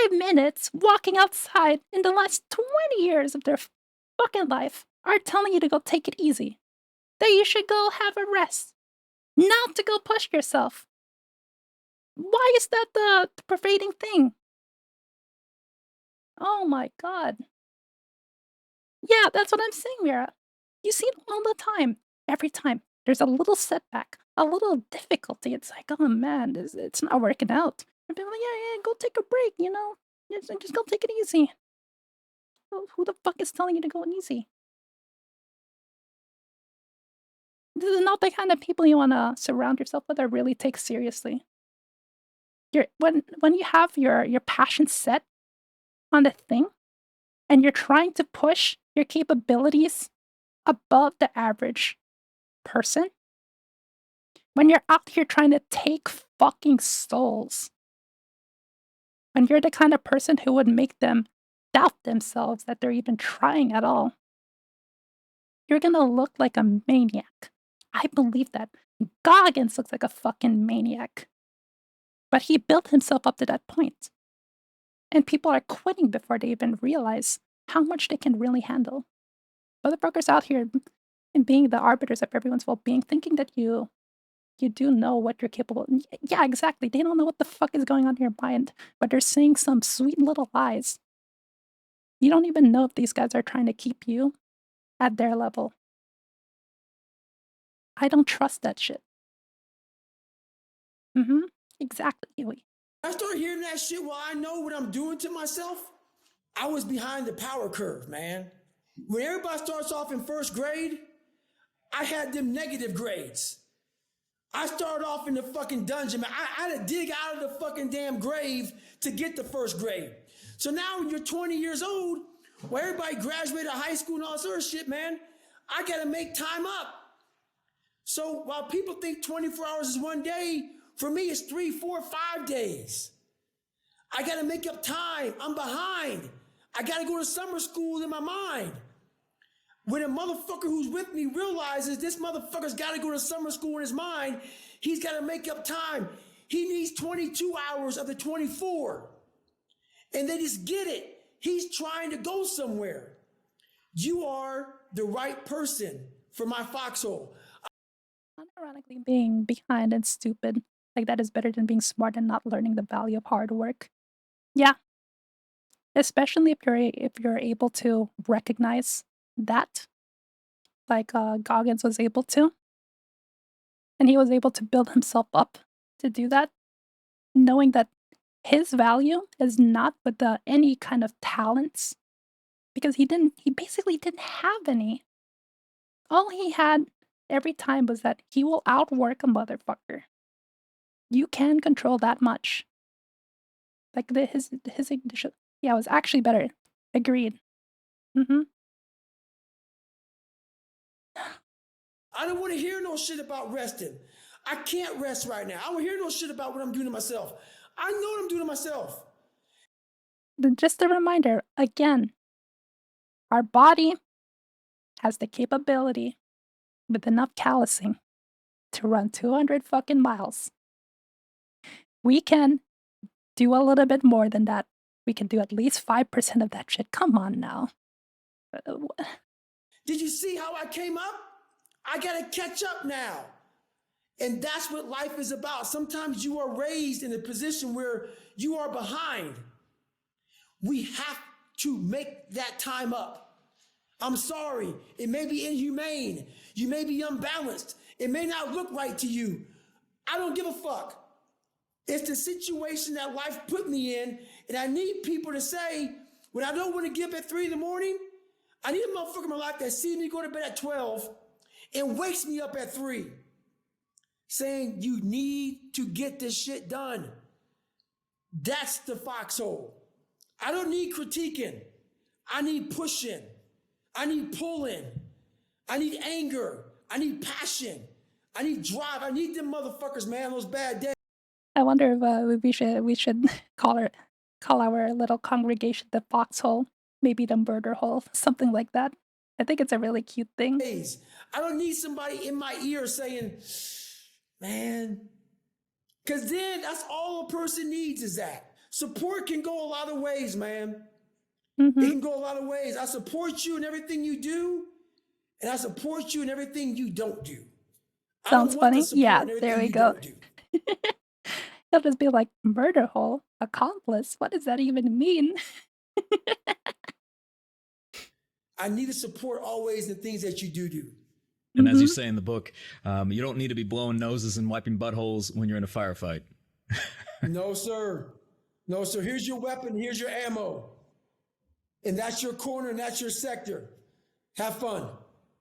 5 minutes walking outside in the last 20 years of their fucking life are telling you to go take it easy. That you should go have a rest. Not to go push yourself. Why is that the pervading thing? Oh my god. Yeah, that's what I'm saying, Mira. You see it all the time. Every time there's a little setback, a little difficulty. It's like, oh man, it's not working out. And people are like, yeah, go take a break, you know? Just go take it easy. Who the fuck is telling you to go easy? This is not the kind of people you want to surround yourself with or really take seriously. When you have your passion set on the thing and you're trying to push your capabilities above the average person, when you're out here trying to take fucking souls, when you're the kind of person who would make them doubt themselves that they're even trying at all, you're gonna look like a maniac. I believe that. Goggins looks like a fucking maniac. But he built himself up to that point. And people are quitting before they even realize how much they can really handle. Motherfuckers out here and being the arbiters of everyone's well-being, thinking that you do know what you're capable. Yeah, exactly. They don't know what the fuck is going on in your mind, but they're saying some sweet little lies. You don't even know if these guys are trying to keep you at their level. I don't trust that shit. Exactly, Huey. I started hearing that shit while I know what I'm doing to myself. I was behind the power curve, man. When everybody starts off in first grade, I had them negative grades. I started off in the fucking dungeon, man. I had to dig out of the fucking damn grave to get to first grade. So now when you're 20 years old, where everybody graduated high school and all this other shit, man, I gotta make time up. So while people think 24 hours is one day, for me it's 3, 4, 5 days. I gotta make up time. I'm behind. I gotta go to summer school in my mind. When a motherfucker who's with me realizes this motherfucker's gotta go to summer school in his mind, he's gotta make up time. He needs 22 hours of the 24. And they just get it. He's trying to go somewhere. You are the right person for my foxhole. Unironically, being behind and stupid, like that is better than being smart and not learning the value of hard work. Yeah. Especially if you're able to recognize that, like Goggins was able to. And he was able to build himself up to do that, knowing that his value is not with any kind of talents, because he basically didn't have any. All he had every time was that he will outwork a motherfucker. You can control that much. Like his initial, yeah, it was actually better. Agreed. I don't want to hear no shit about resting. I can't rest right now. I don't hear no shit about what I'm doing to myself. I know what I'm doing to myself. Just a reminder, again, our body has the capability with enough callousing to run 200 fucking miles. We can do a little bit more than that. We can do at least 5% of that shit. Come on now. Did you see how I came up? I gotta catch up now. And that's what life is about. Sometimes you are raised in a position where you are behind. We have to make that time up. I'm sorry. It may be inhumane. You may be unbalanced. It may not look right to you. I don't give a fuck. It's the situation that life put me in, and I need people to say, when I don't want to get up at 3 in the morning, I need a motherfucker in my life that sees me go to bed at 12 and wakes me up at 3, saying, you need to get this shit done. That's the foxhole. I don't need critiquing. I need pushing. I need pulling. I need anger. I need passion. I need drive. I need them motherfuckers, man, those bad days. I wonder if we should call our little congregation the foxhole, maybe the murder hole, something like that. I think it's a really cute thing. I don't need somebody in my ear saying, man, because then that's all a person needs is that. Support can go a lot of ways, man. It can go a lot of ways. I support you in everything you do, and I support you in everything you don't do. Sounds funny? Yeah, there we go. He'll just be like, murder hole? Accomplice? What does that even mean? I need to support always the things that you do. And as you say in the book, you don't need to be blowing noses and wiping buttholes when you're in a firefight. No, sir. No, sir. Here's your weapon. Here's your ammo. And that's your corner and that's your sector. Have fun.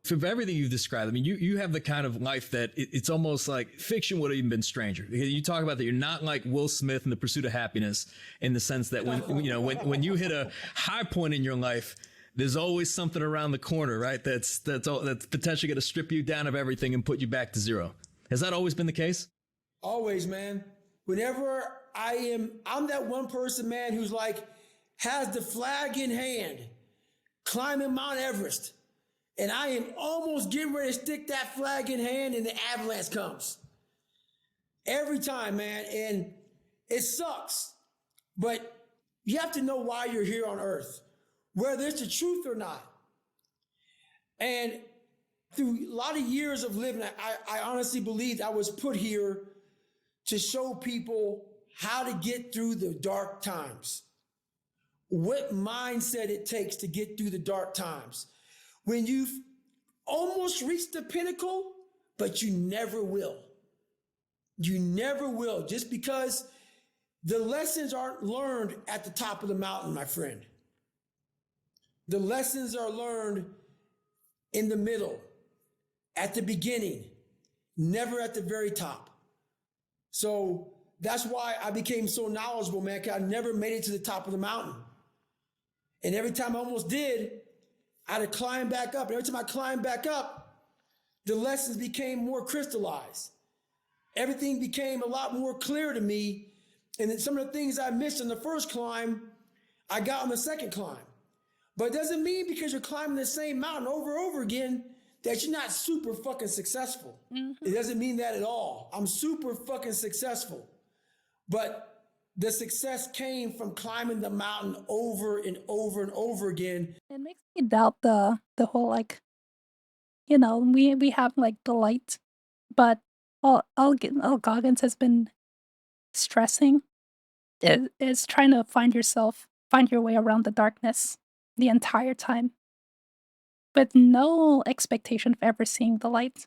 For everything you've described, I mean, you have the kind of life that it's almost like fiction would have even been stranger. You talk about that you're not like Will Smith in The Pursuit of Happiness, in the sense that when you hit a high point in your life, there's always something around the corner, right? That's potentially going to strip you down of everything and put you back to zero. Has that always been the case? Always, man. Whenever I'm that one person, man, who's like, has the flag in hand, climbing Mount Everest. And I am almost getting ready to stick that flag in hand and the avalanche comes. Every time, man. And it sucks. But you have to know why you're here on earth, whether it's the truth or not. And through a lot of years of living, I honestly believed I was put here to show people how to get through the dark times. What mindset it takes to get through the dark times. When you've almost reached the pinnacle, but you never will. You never will, just because the lessons aren't learned at the top of the mountain, my friend. The lessons are learned in the middle, at the beginning, never at the very top. So that's why I became so knowledgeable, man, because I never made it to the top of the mountain. And every time I almost did, I had to climb back up. And every time I climbed back up, the lessons became more crystallized. Everything became a lot more clear to me. And then some of the things I missed on the first climb, I got on the second climb. But it doesn't mean because you're climbing the same mountain over and over again that you're not super fucking successful. Mm-hmm. It doesn't mean that at all. I'm super fucking successful. But the success came from climbing the mountain over and over and over again. It makes me doubt the whole, like, we have like the light, but all Goggins has been stressing is trying to find your way around the darkness the entire time, with no expectation of ever seeing the light.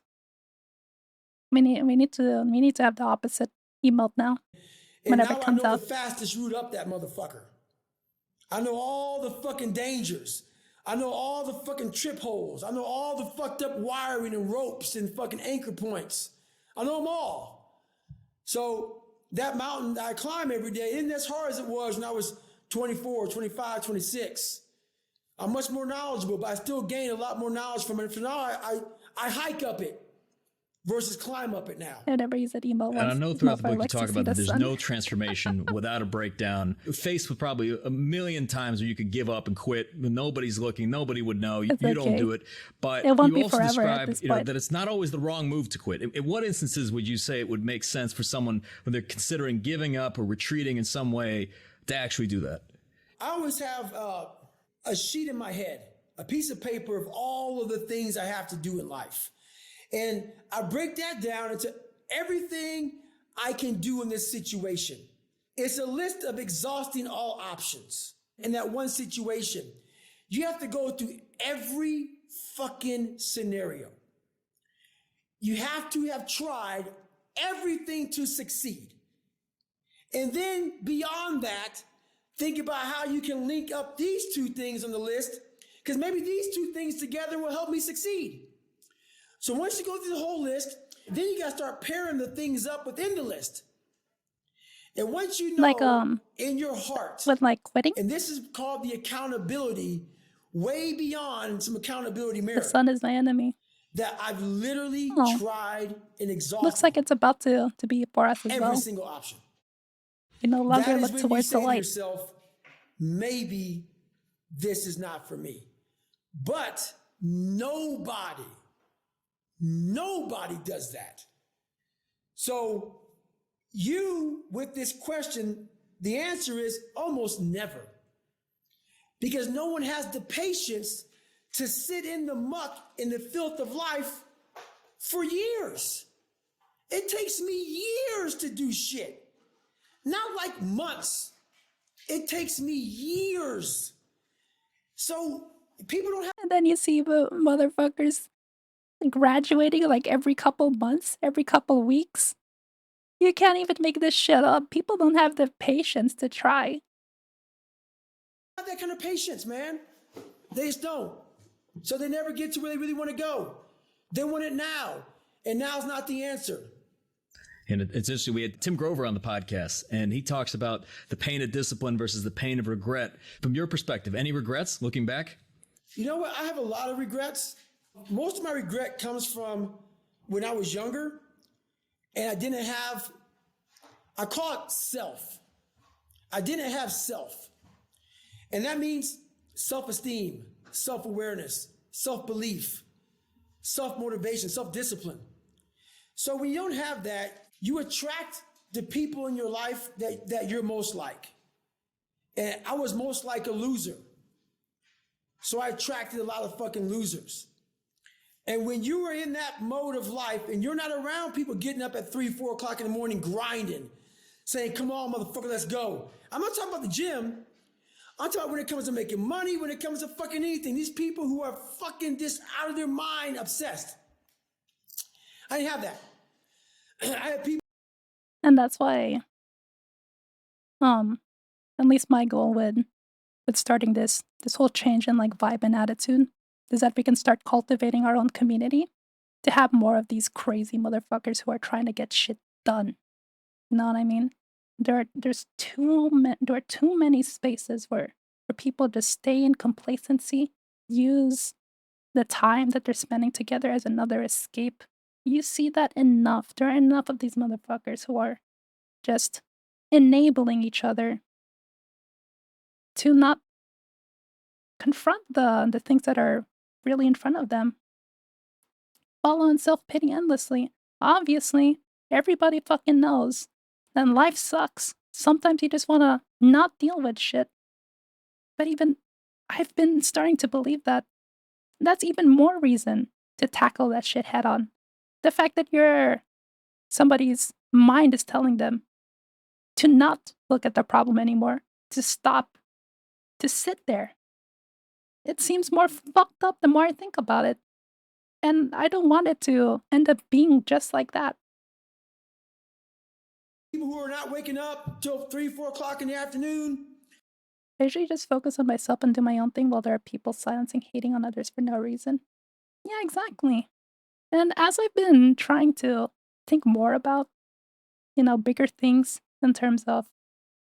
We need to have the opposite emote now. Whenever and now it comes I know out. the fastest route up that motherfucker. I know all the fucking dangers. I know all the fucking trip holes. I know all the fucked up wiring and ropes and fucking anchor points. I know them all. So that mountain that I climb every day isn't as hard as it was when I was 24, 25, 26. I'm much more knowledgeable, but I still gain a lot more knowledge from it. So now I hike up it versus climb up it now. Whenever you said emo, and I know throughout the book you talk about that there's no transformation without a breakdown. Faced with probably a million times where you could give up and quit, nobody's looking, nobody would know, you don't do it. But it won't you be also describe that it's not always the wrong move to quit. In what instances would you say it would make sense for someone when they're considering giving up or retreating in some way to actually do that? I always have a sheet in my head, a piece of paper of all of the things I have to do in life. And I break that down into everything I can do in this situation. It's a list of exhausting all options in that one situation. You have to go through every fucking scenario. You have to have tried everything to succeed. And then beyond that, think about how you can link up these two things on the list, because maybe these two things together will help me succeed. So once you go through the whole list, then you got to start pairing the things up within the list. And once you know in your heart, with like quitting, and this is called the accountability, way beyond some accountability mirror. The sun is my enemy. That I've literally tried and exhausted. Looks like it's about to be for us as well. Every single option. You no longer look towards the light. To yourself, maybe this is not for me. But nobody does that. So you, with this question, the answer is almost never. Because no one has the patience to sit in the muck, in the filth of life for years. It takes me years to do shit. Not like months. It takes me years. So people don't have. And then you see the motherfuckers graduating like every couple months, every couple weeks. You can't even make this shit up. People don't have the patience to try. Not that kind of patience, man. They just don't. So they never get to where they really want to go. They want it now, and now's not the answer. And it's interesting. We had Tim Grover on the podcast, and he talks about the pain of discipline versus the pain of regret. From your perspective, any regrets looking back? You know what? I have a lot of regrets. Most of my regret comes from when I was younger and I didn't have, I call it self. I didn't have self. And that means self-esteem, self-awareness, self-belief, self-motivation, self-discipline. So when you don't have that, you attract the people in your life that you're most like. And I was most like a loser. So I attracted a lot of fucking losers. And when you are in that mode of life and you're not around people getting up at 3, 4 o'clock in the morning grinding, saying, come on, motherfucker, let's go. I'm not talking about the gym. I'm talking about when it comes to making money, when it comes to fucking anything. These people who are fucking just out of their mind obsessed. I didn't have that. I had people. And that's why, at least my goal with starting this whole change in like vibe and attitude is that we can start cultivating our own community to have more of these crazy motherfuckers who are trying to get shit done. You know what I mean? There are too many spaces where people just stay in complacency, use the time that they're spending together as another escape. You see that enough. There are enough of these motherfuckers who are just enabling each other to not confront the things that are really in front of them. Following self-pity endlessly. Obviously, everybody fucking knows that life sucks. Sometimes you just want to not deal with shit. But even I've been starting to believe that that's even more reason to tackle that shit head on. The fact that somebody's mind is telling them to not look at the problem anymore, to stop, to sit there. It seems more fucked up the more I think about it. And I don't want it to end up being just like that. People who are not waking up till 3, 4 o'clock in the afternoon. I usually just focus on myself and do my own thing while there are people silencing, hating on others for no reason. Yeah, exactly. And as I've been trying to think more about, bigger things in terms of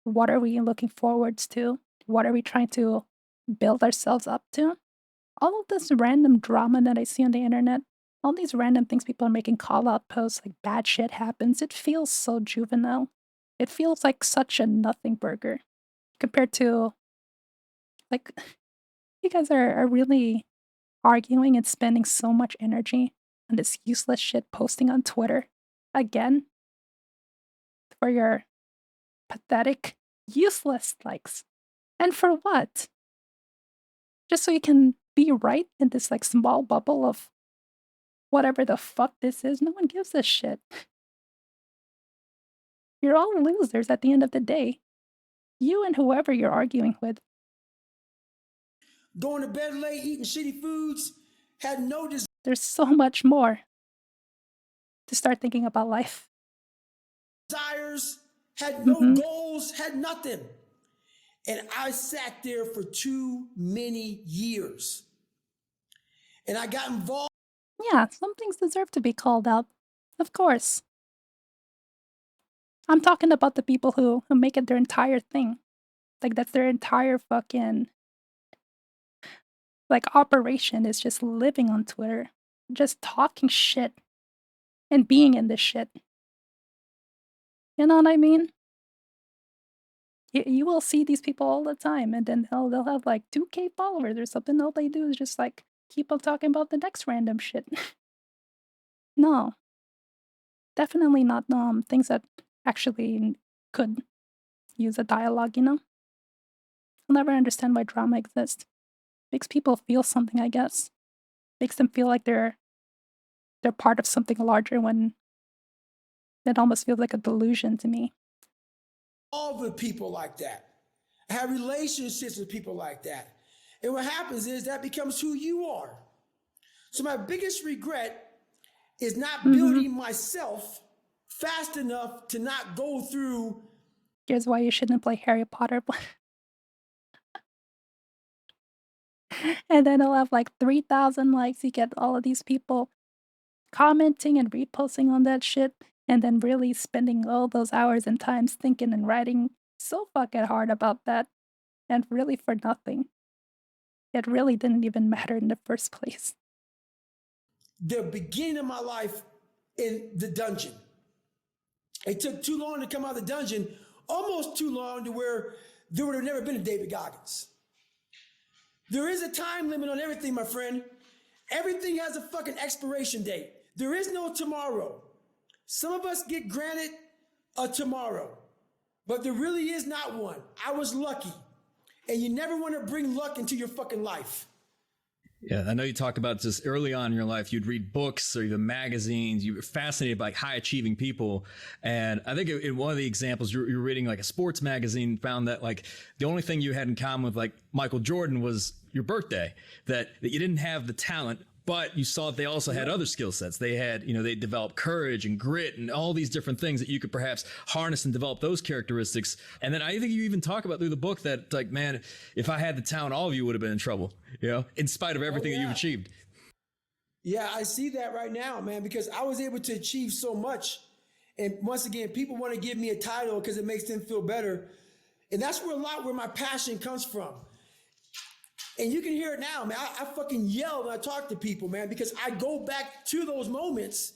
what are we looking forwards to? What are we trying to build ourselves up to? All of this random drama that I see on the internet, all these random things people are making call out posts like bad shit happens, it feels so juvenile. It feels like such a nothing burger compared to, like, you guys are really arguing and spending so much energy on this useless shit posting on Twitter again for your pathetic, useless likes. And for what? Just so you can be right in this like small bubble of whatever the fuck this is. No one gives a shit. You're all losers at the end of the day. You and whoever you're arguing with. Going to bed late, eating shitty foods, had no There's so much more to start thinking about life. desires, had no goals, had nothing. And I sat there for too many years. And I got involved. Yeah, some things deserve to be called out. Of course. I'm talking about the people who make it their entire thing. Like, that's their entire fucking, like, operation is just living on Twitter. Just talking shit. And being in this shit. You know what I mean? You will see these people all the time, and then they'll have like 2K followers or something. All they do is just like keep on talking about the next random shit. No, definitely not things that actually could use a dialogue. I'll never understand why drama exists. Makes people feel something, I guess. Makes them feel like they're part of something larger when it almost feels like a delusion to me. All with people like that. I have relationships with people like that. And what happens is that becomes who you are. So my biggest regret is not building myself fast enough to not go through. Here's why you shouldn't play Harry Potter. And then it'll have like 3,000 likes. You get all of these people commenting and reposting on that shit, and then really spending all those hours and times thinking and writing so fucking hard about that, and really for nothing. It really didn't even matter in the first place. The beginning of my life in the dungeon. It took too long to come out of the dungeon, almost too long to where there would have never been a David Goggins. There is a time limit on everything, my friend. Everything has a fucking expiration date. There is no tomorrow. Some of us get granted a tomorrow, but there really is not one. I was lucky. And you never want to bring luck into your fucking life. Yeah, I know you talk about just early on in your life, you'd read books or even magazines. You were fascinated by high achieving people. And I think in one of the examples, you're reading like a sports magazine, found that like the only thing you had in common with like Michael Jordan was your birthday, that you didn't have the talent, but you saw that they also had other skill sets. They had, they developed courage and grit and all these different things that you could perhaps harness and develop those characteristics. And then I think you even talk about through the book that like, man, if I had the talent, all of you would have been in trouble, in spite of everything that you've achieved. Yeah, I see that right now, man, because I was able to achieve so much. And once again, people want to give me a title because it makes them feel better. And that's where my passion comes from. And you can hear it now, man. I fucking yell when I talk to people, man, because I go back to those moments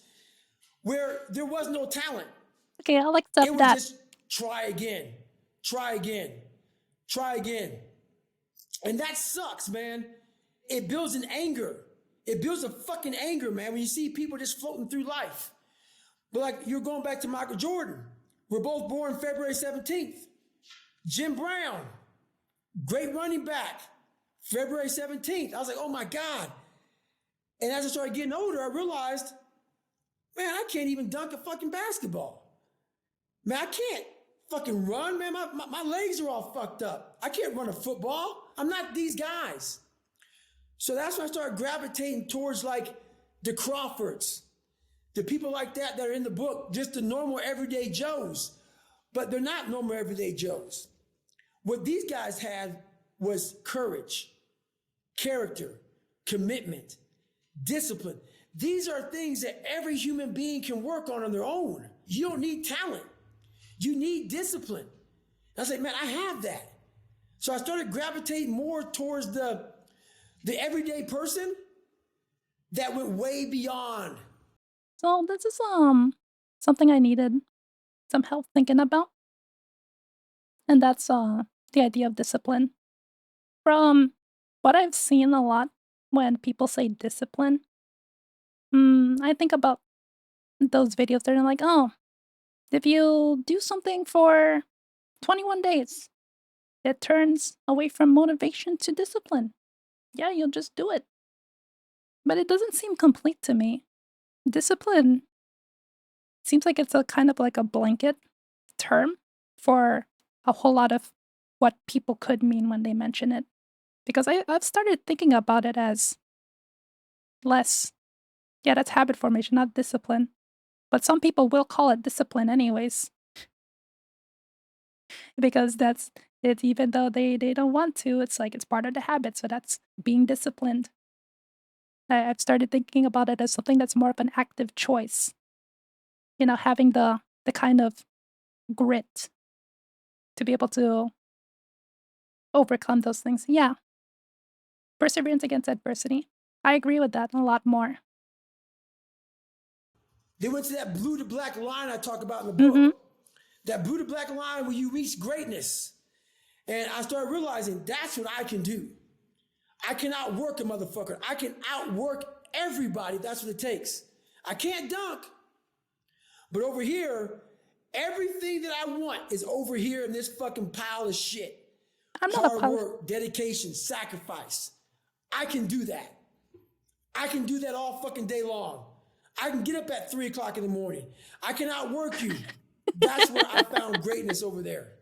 where there was no talent. Okay, I'll accept it was that. Just try again, try again, try again. And that sucks, man. It builds an anger. It builds a fucking anger, man, when you see people just floating through life. But like, you're going back to Michael Jordan. We're both born February 17th. Jim Brown, great running back. February 17th. I was like, oh my God. And as I started getting older, I realized, man, I can't even dunk a fucking basketball. Man, I can't fucking run, man. My legs are all fucked up. I can't run a football. I'm not these guys. So that's when I started gravitating towards like the Crawfords, the people like that are in the book, just the normal everyday Joes. But they're not normal everyday Joes. What these guys had was courage, character, commitment, discipline. These are things that every human being can work on their own. You don't need talent. You need discipline. I was like, man, I have that. So I started gravitating more towards the everyday person that went way beyond. So this is something I needed some help thinking about. And that's the idea of discipline. From what I've seen a lot when people say discipline, I think about those videos that are like, oh, if you do something for 21 days, it turns away from motivation to discipline. Yeah, you'll just do it. But it doesn't seem complete to me. Discipline seems like it's a kind of like a blanket term for a whole lot of what people could mean when they mention it. Because I've started thinking about it as less, yeah, that's habit formation, not discipline. But some people will call it discipline anyways. Because that's it, even though they don't want to, it's like it's part of the habit. So that's being disciplined. I've started thinking about it as something that's more of an active choice. Having the kind of grit to be able to overcome those things. Yeah. Perseverance against adversity. I agree with that a lot more. They went to that blue to black line I talk about in the book. That blue to black line where you reach greatness. And I started realizing that's what I can do. I can outwork a motherfucker. I can outwork everybody. That's what it takes. I can't dunk. But over here, everything that I want is over here in this fucking pile of shit. Hard work, dedication, sacrifice. I can do that. I can do that all fucking day long. I can get up at 3 o'clock in the morning. I can outwork you. That's where I found greatness over there.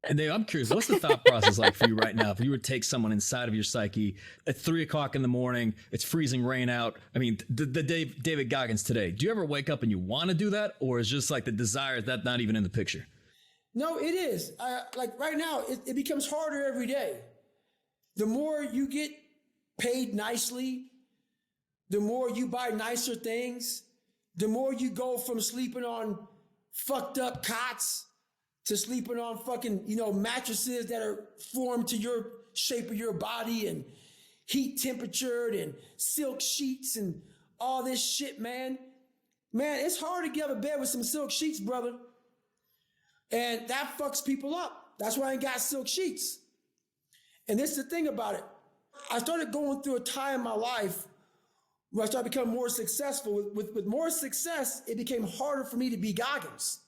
And Dave, I'm curious, what's the thought process like for you right now? If you were to take someone inside of your psyche at 3:00 in the morning, it's freezing rain out. I mean, the David Goggins today, do you ever wake up and you want to do that? Or is just like the desire, is that not even in the picture? No, it is. Like right now, it becomes harder every day. The more you get paid nicely, the more you buy nicer things, the more you go from sleeping on fucked up cots to sleeping on fucking, mattresses that are formed to your shape of your body and heat temperatured and silk sheets and all this shit, man. Man, it's hard to get out of bed with some silk sheets, brother. And that fucks people up. That's why I ain't got silk sheets. And this is the thing about it. I started going through a time in my life where I started becoming more successful. With more success, it became harder for me to be Goggins.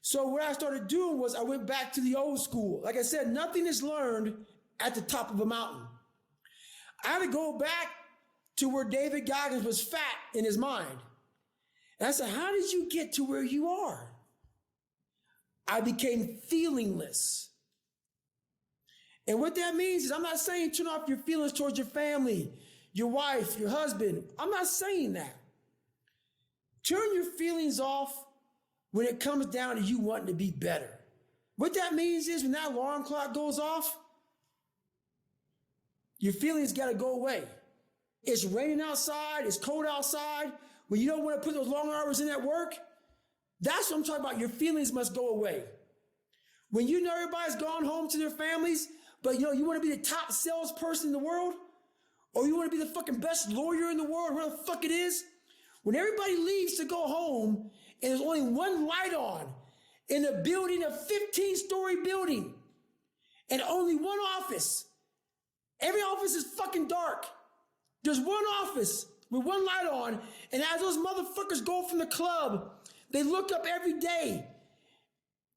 So what I started doing was I went back to the old school. Like I said, nothing is learned at the top of a mountain. I had to go back to where David Goggins was fat in his mind. And I said, how did you get to where you are? I became feelingless. And what that means is I'm not saying turn off your feelings towards your family, your wife, your husband. I'm not saying that. Turn your feelings off when it comes down to you wanting to be better. What that means is when that alarm clock goes off, your feelings got to go away. It's raining outside, it's cold outside, when you don't want to put those long hours in at work, that's what I'm talking about. Your feelings must go away. When you know everybody's gone home to their families, but you want to be the top salesperson in the world, or you want to be the fucking best lawyer in the world, whatever the fuck it is, when everybody leaves to go home and there's only one light on in a building, a 15-story building, and only one office, every office is fucking dark. There's one office with one light on, and as those motherfuckers go from the club, they look up every day,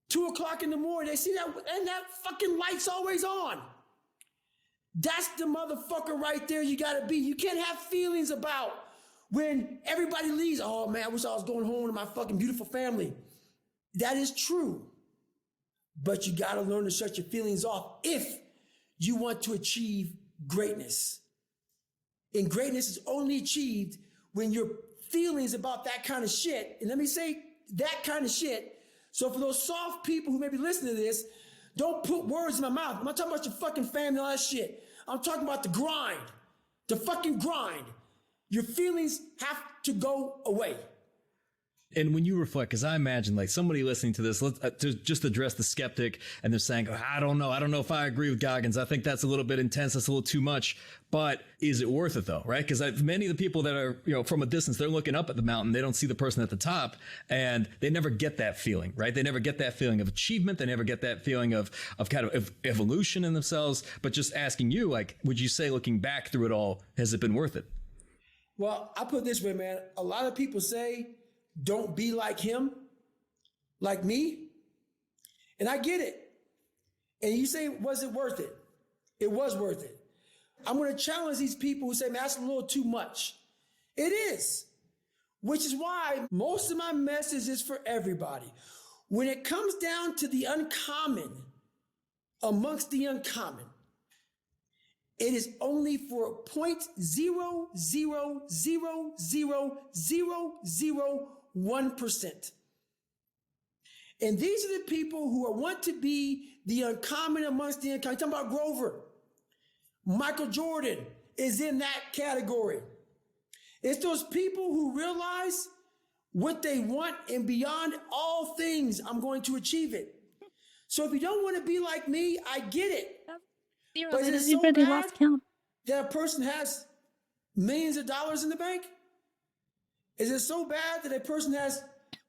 2:00 in the morning, they see that, and that fucking light's always on. That's the motherfucker right there you gotta be. You can't have feelings about when everybody leaves. Oh man, I wish I was going home to my fucking beautiful family. That is true. But you gotta learn to shut your feelings off if you want to achieve greatness. And greatness is only achieved when your feelings about that kind of shit, and let me say that kind of shit, so for those soft people who may be listening to this, don't put words in my mouth. I'm not talking about your fucking family and all that shit. I'm talking about the grind, the fucking grind. Your feelings have to go away. And when you reflect, because I imagine like somebody listening to this, let's just address the skeptic, and they're saying, oh, I don't know if I agree with Goggins. I think that's a little bit intense. That's a little too much. But is it worth it though? Right? Because many of the people that are, from a distance, they're looking up at the mountain. They don't see the person at the top, and they never get that feeling, right? They never get that feeling of achievement. They never get that feeling of kind of evolution in themselves. But just asking you, like, would you say looking back through it all, has it been worth it? Well, I put it this way, man. A lot of people say, don't be like him, like me. And I get it. And you say, was it worth it? It was worth it. I'm going to challenge these people who say, man, that's a little too much. It is. Which is why most of my message is for everybody. When it comes down to the uncommon amongst the uncommon, it is only for 0.0000001%. And these are the people who want to be the uncommon amongst the uncommon. I'm talking about Grover. Michael Jordan is in that category. It's those people who realize what they want, and beyond all things, I'm going to achieve it. So if you don't want to be like me, I get it. Zero. But is it so Everybody bad lost count. that a person has millions of dollars in the bank? Is it so bad that a person has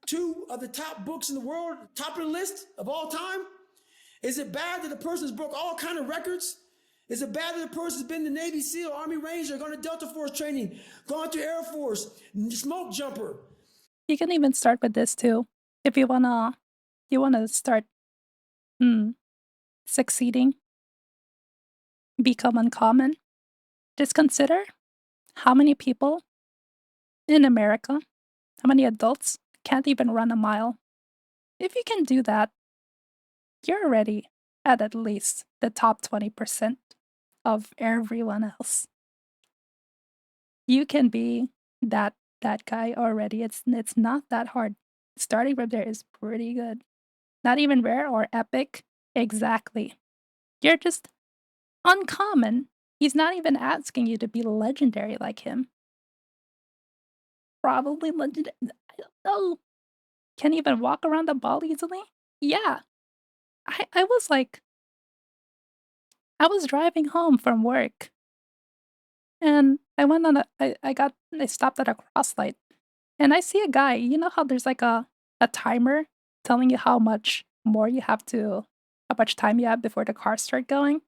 2 of the top books in the world, top of the list of all time? Is it bad that a person has broke all kind of records? Is it bad that a person's been the Navy SEAL, Army Ranger, gone to Delta Force training, gone to Air Force, smoke jumper? You can even start with this too. If you wanna start succeeding, become uncommon, just consider how many people in America, how many adults can't even run a mile. If you can do that, you're already at least the top 20% of everyone else. You can be that guy already. It's not that hard. Starting from there is pretty good. Not even rare or epic. Exactly. You're just uncommon. He's not even asking you to be legendary like him. Probably legendary. I don't know. Can he even walk around the ball easily? Yeah. I was like, I was driving home from work and I went on I stopped at a cross light and I see a guy. You know how there's like a timer telling you how much more you have to, how much time you have before the cars start going?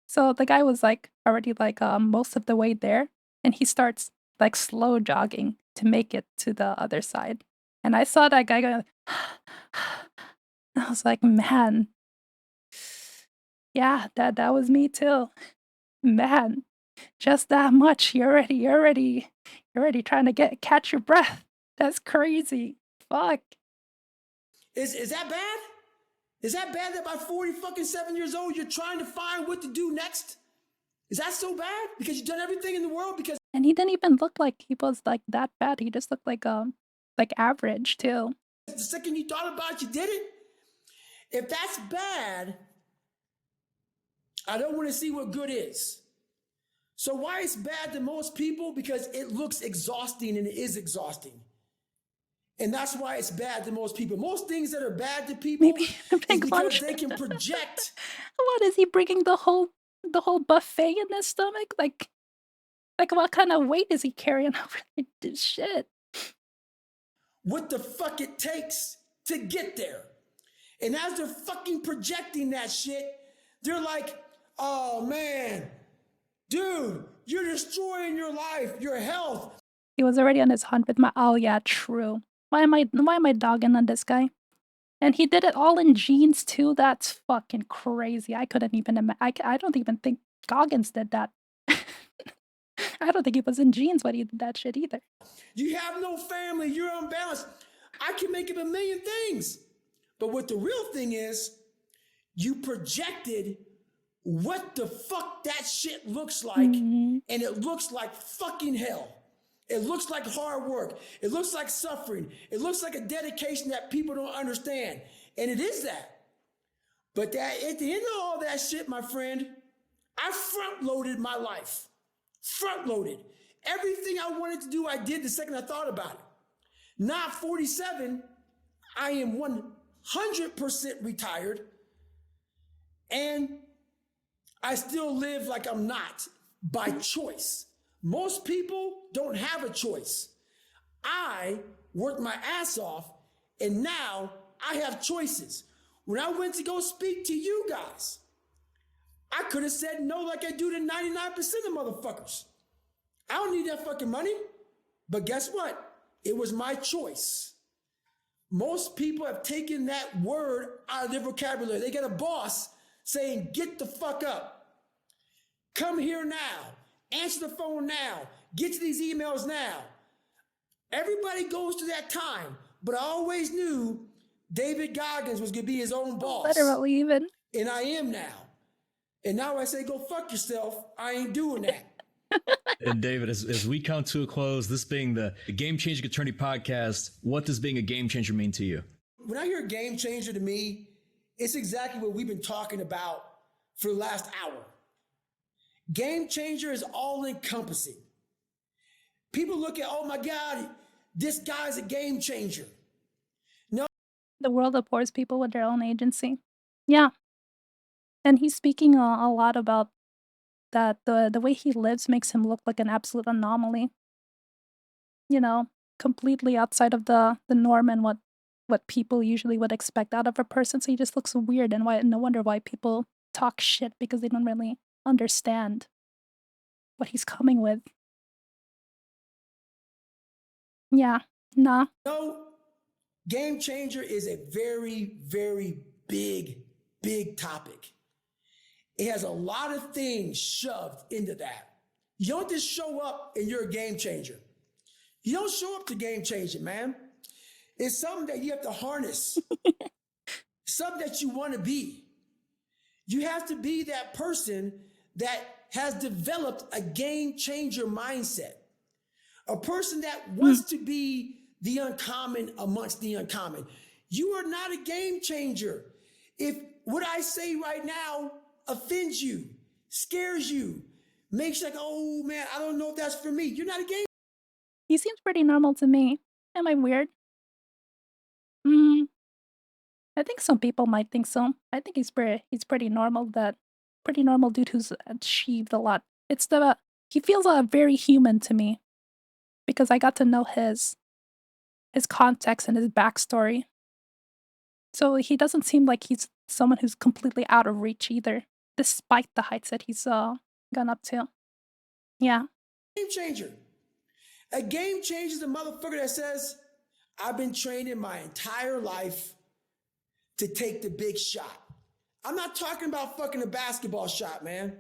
So the guy was like already like most of the way there and he starts like slow jogging to make it to the other side. And I saw that guy going, I was like, man, yeah, that was me too. Man, just that much. You're already trying to catch your breath. That's crazy. Fuck. Is that bad? Is that bad that by 40 fucking 7 years old, you're trying to find what to do next? Is that so bad? Because you've done everything in the world? Because And he didn't even look like he was like that bad. He just looked like average too. the second you thought about it, you did it? If that's bad, I don't want to see what good is. So why it's bad to most people? Because it looks exhausting and it is exhausting. And that's why it's bad to most people. Most things that are bad to people Maybe a is big because lunch. they can project. What is he bringing the whole buffet in his stomach? Like what kind of weight is he carrying over this shit? What the fuck it takes to get there. And as they're fucking projecting that shit, they're like, oh man, dude, you're destroying your life, your health. He was already on his hunt with my. Oh yeah, true. Why am I dogging on this guy? And he did it all in jeans too. That's fucking crazy. I couldn't even I don't even think Goggins did that. I don't think he was in jeans when he did that shit either. You have no family, you're unbalanced. I can make up a million things. But what the real thing is, you projected what the fuck that shit looks like, and it looks like fucking hell. It looks like hard work. It looks like suffering. It looks like a dedication that people don't understand. And it is that. But that at the end of all that shit, my friend, I front-loaded my life. Front-loaded. Everything I wanted to do, I did the second I thought about it. Now, 47, I am 100% retired, and I still live like I'm not by choice. Most people don't have a choice. I worked my ass off, and now I have choices. When I went to go speak to you guys, I could have said no like I do to 99% of motherfuckers. I don't need that fucking money. But guess what? It was my choice. Most people have taken that word out of their vocabulary. They get a boss saying, get the fuck up. Come here now. Answer the phone now. Get to these emails now. Everybody goes to that time, but I always knew David Goggins was going to be his own boss. Literally even. And I am now. And now I say, go fuck yourself. I ain't doing that. And David, as we come to a close, this being the Game Changing Attorney podcast, what does being a game changer mean to you? When I hear game changer, to me, it's exactly what we've been talking about for the last hour. Game changer is all encompassing. People look at, oh my God, this guy's a game changer. No. The world abhors people with their own agency. Yeah. And he's speaking a lot about that the way he lives makes him look like an absolute anomaly. You know, completely outside of the norm and what people usually would expect out of a person. So he just looks weird, and no wonder why people talk shit, because they don't really understand what he's coming with. Yeah, nah. No, game changer is a very, very big topic. It has a lot of things shoved into that. You don't just show up and you're a game changer. You don't show up to game changing, man. It's something that you have to harness. something that you want to be. You have to be that person that has developed a game changer mindset. A person that wants to be the uncommon amongst the uncommon. You are not a game changer. If what I say right now offends you, scares you, makes you like, oh man, I don't know if that's for me. You're not a game. He seems pretty normal to me. Am I weird? Mm, I think some people might think so. I think he's pretty normal. Pretty normal dude who's achieved a lot. He feels very human to me because I got to know his context and his backstory. So he doesn't seem like he's someone who's completely out of reach either, despite the heights that he's gone up to. Yeah. Game changer. A game changer is a motherfucker that says, I've been training my entire life to take the big shot. I'm not talking about fucking a basketball shot, man.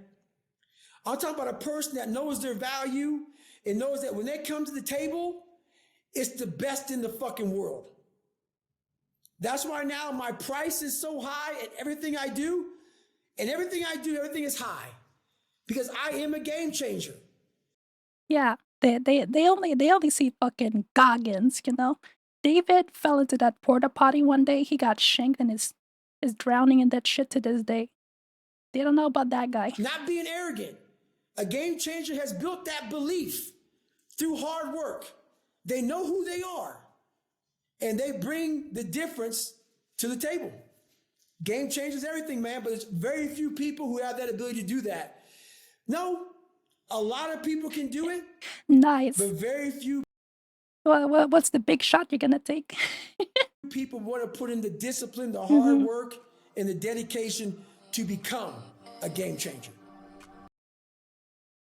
I'm talking about a person that knows their value and knows that when they come to the table, it's the best in the fucking world. That's why now my price is so high at everything I do. And everything I do, everything is high. Because I am a game changer. Yeah. They only see fucking Goggins, you know? David fell into that porta potty one day. He got shanked and is drowning in that shit to this day. They don't know about that guy. Not being arrogant. A game changer has built that belief through hard work. They know who they are. And they bring the difference to the table. Game changes everything, man, but there's very few people who have that ability to do that. No, a lot of people can do it, Nice. but very few What's the big shot you're gonna take? people want to put in the discipline, the hard work, and the dedication to become a game changer.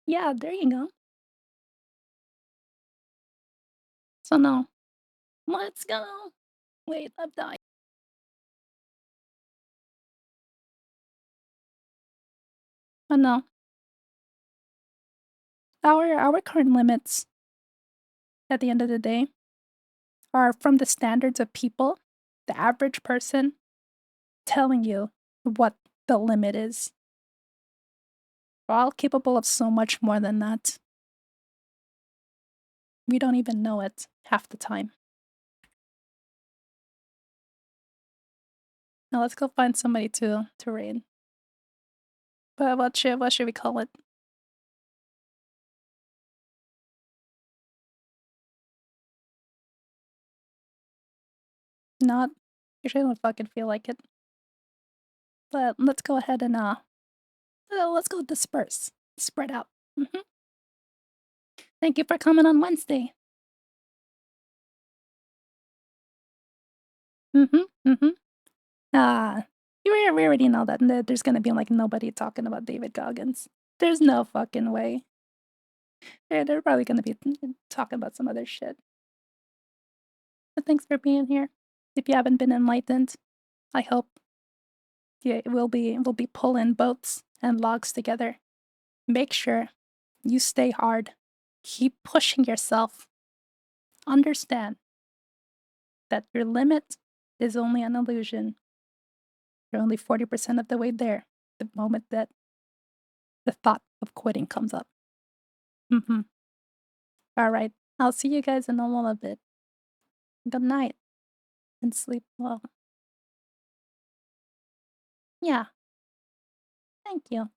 Yeah, there you go. So no, let's go. Wait, I've died. Oh no. Our current limits at the end of the day are from the standards of people, the average person, telling you what the limit is. We're all capable of so much more than that. We don't even know it half the time. Now let's go find somebody to raid. But what should we call it? Not usually I don't fucking feel like it. But let's go ahead and let's go disperse. Spread out. Thank you for coming on Wednesday. We already know that there's gonna be like nobody talking about David Goggins. There's no fucking way. They're probably gonna be talking about some other shit. But thanks for being here. If you haven't been enlightened, I hope we'll be pulling boats and logs together. Make sure you stay hard. Keep pushing yourself. Understand that your limit is only an illusion. You're only 40% of the way there the moment that the thought of quitting comes up. All right. I'll see you guys in a little bit. Good night and sleep well. Yeah. Thank you.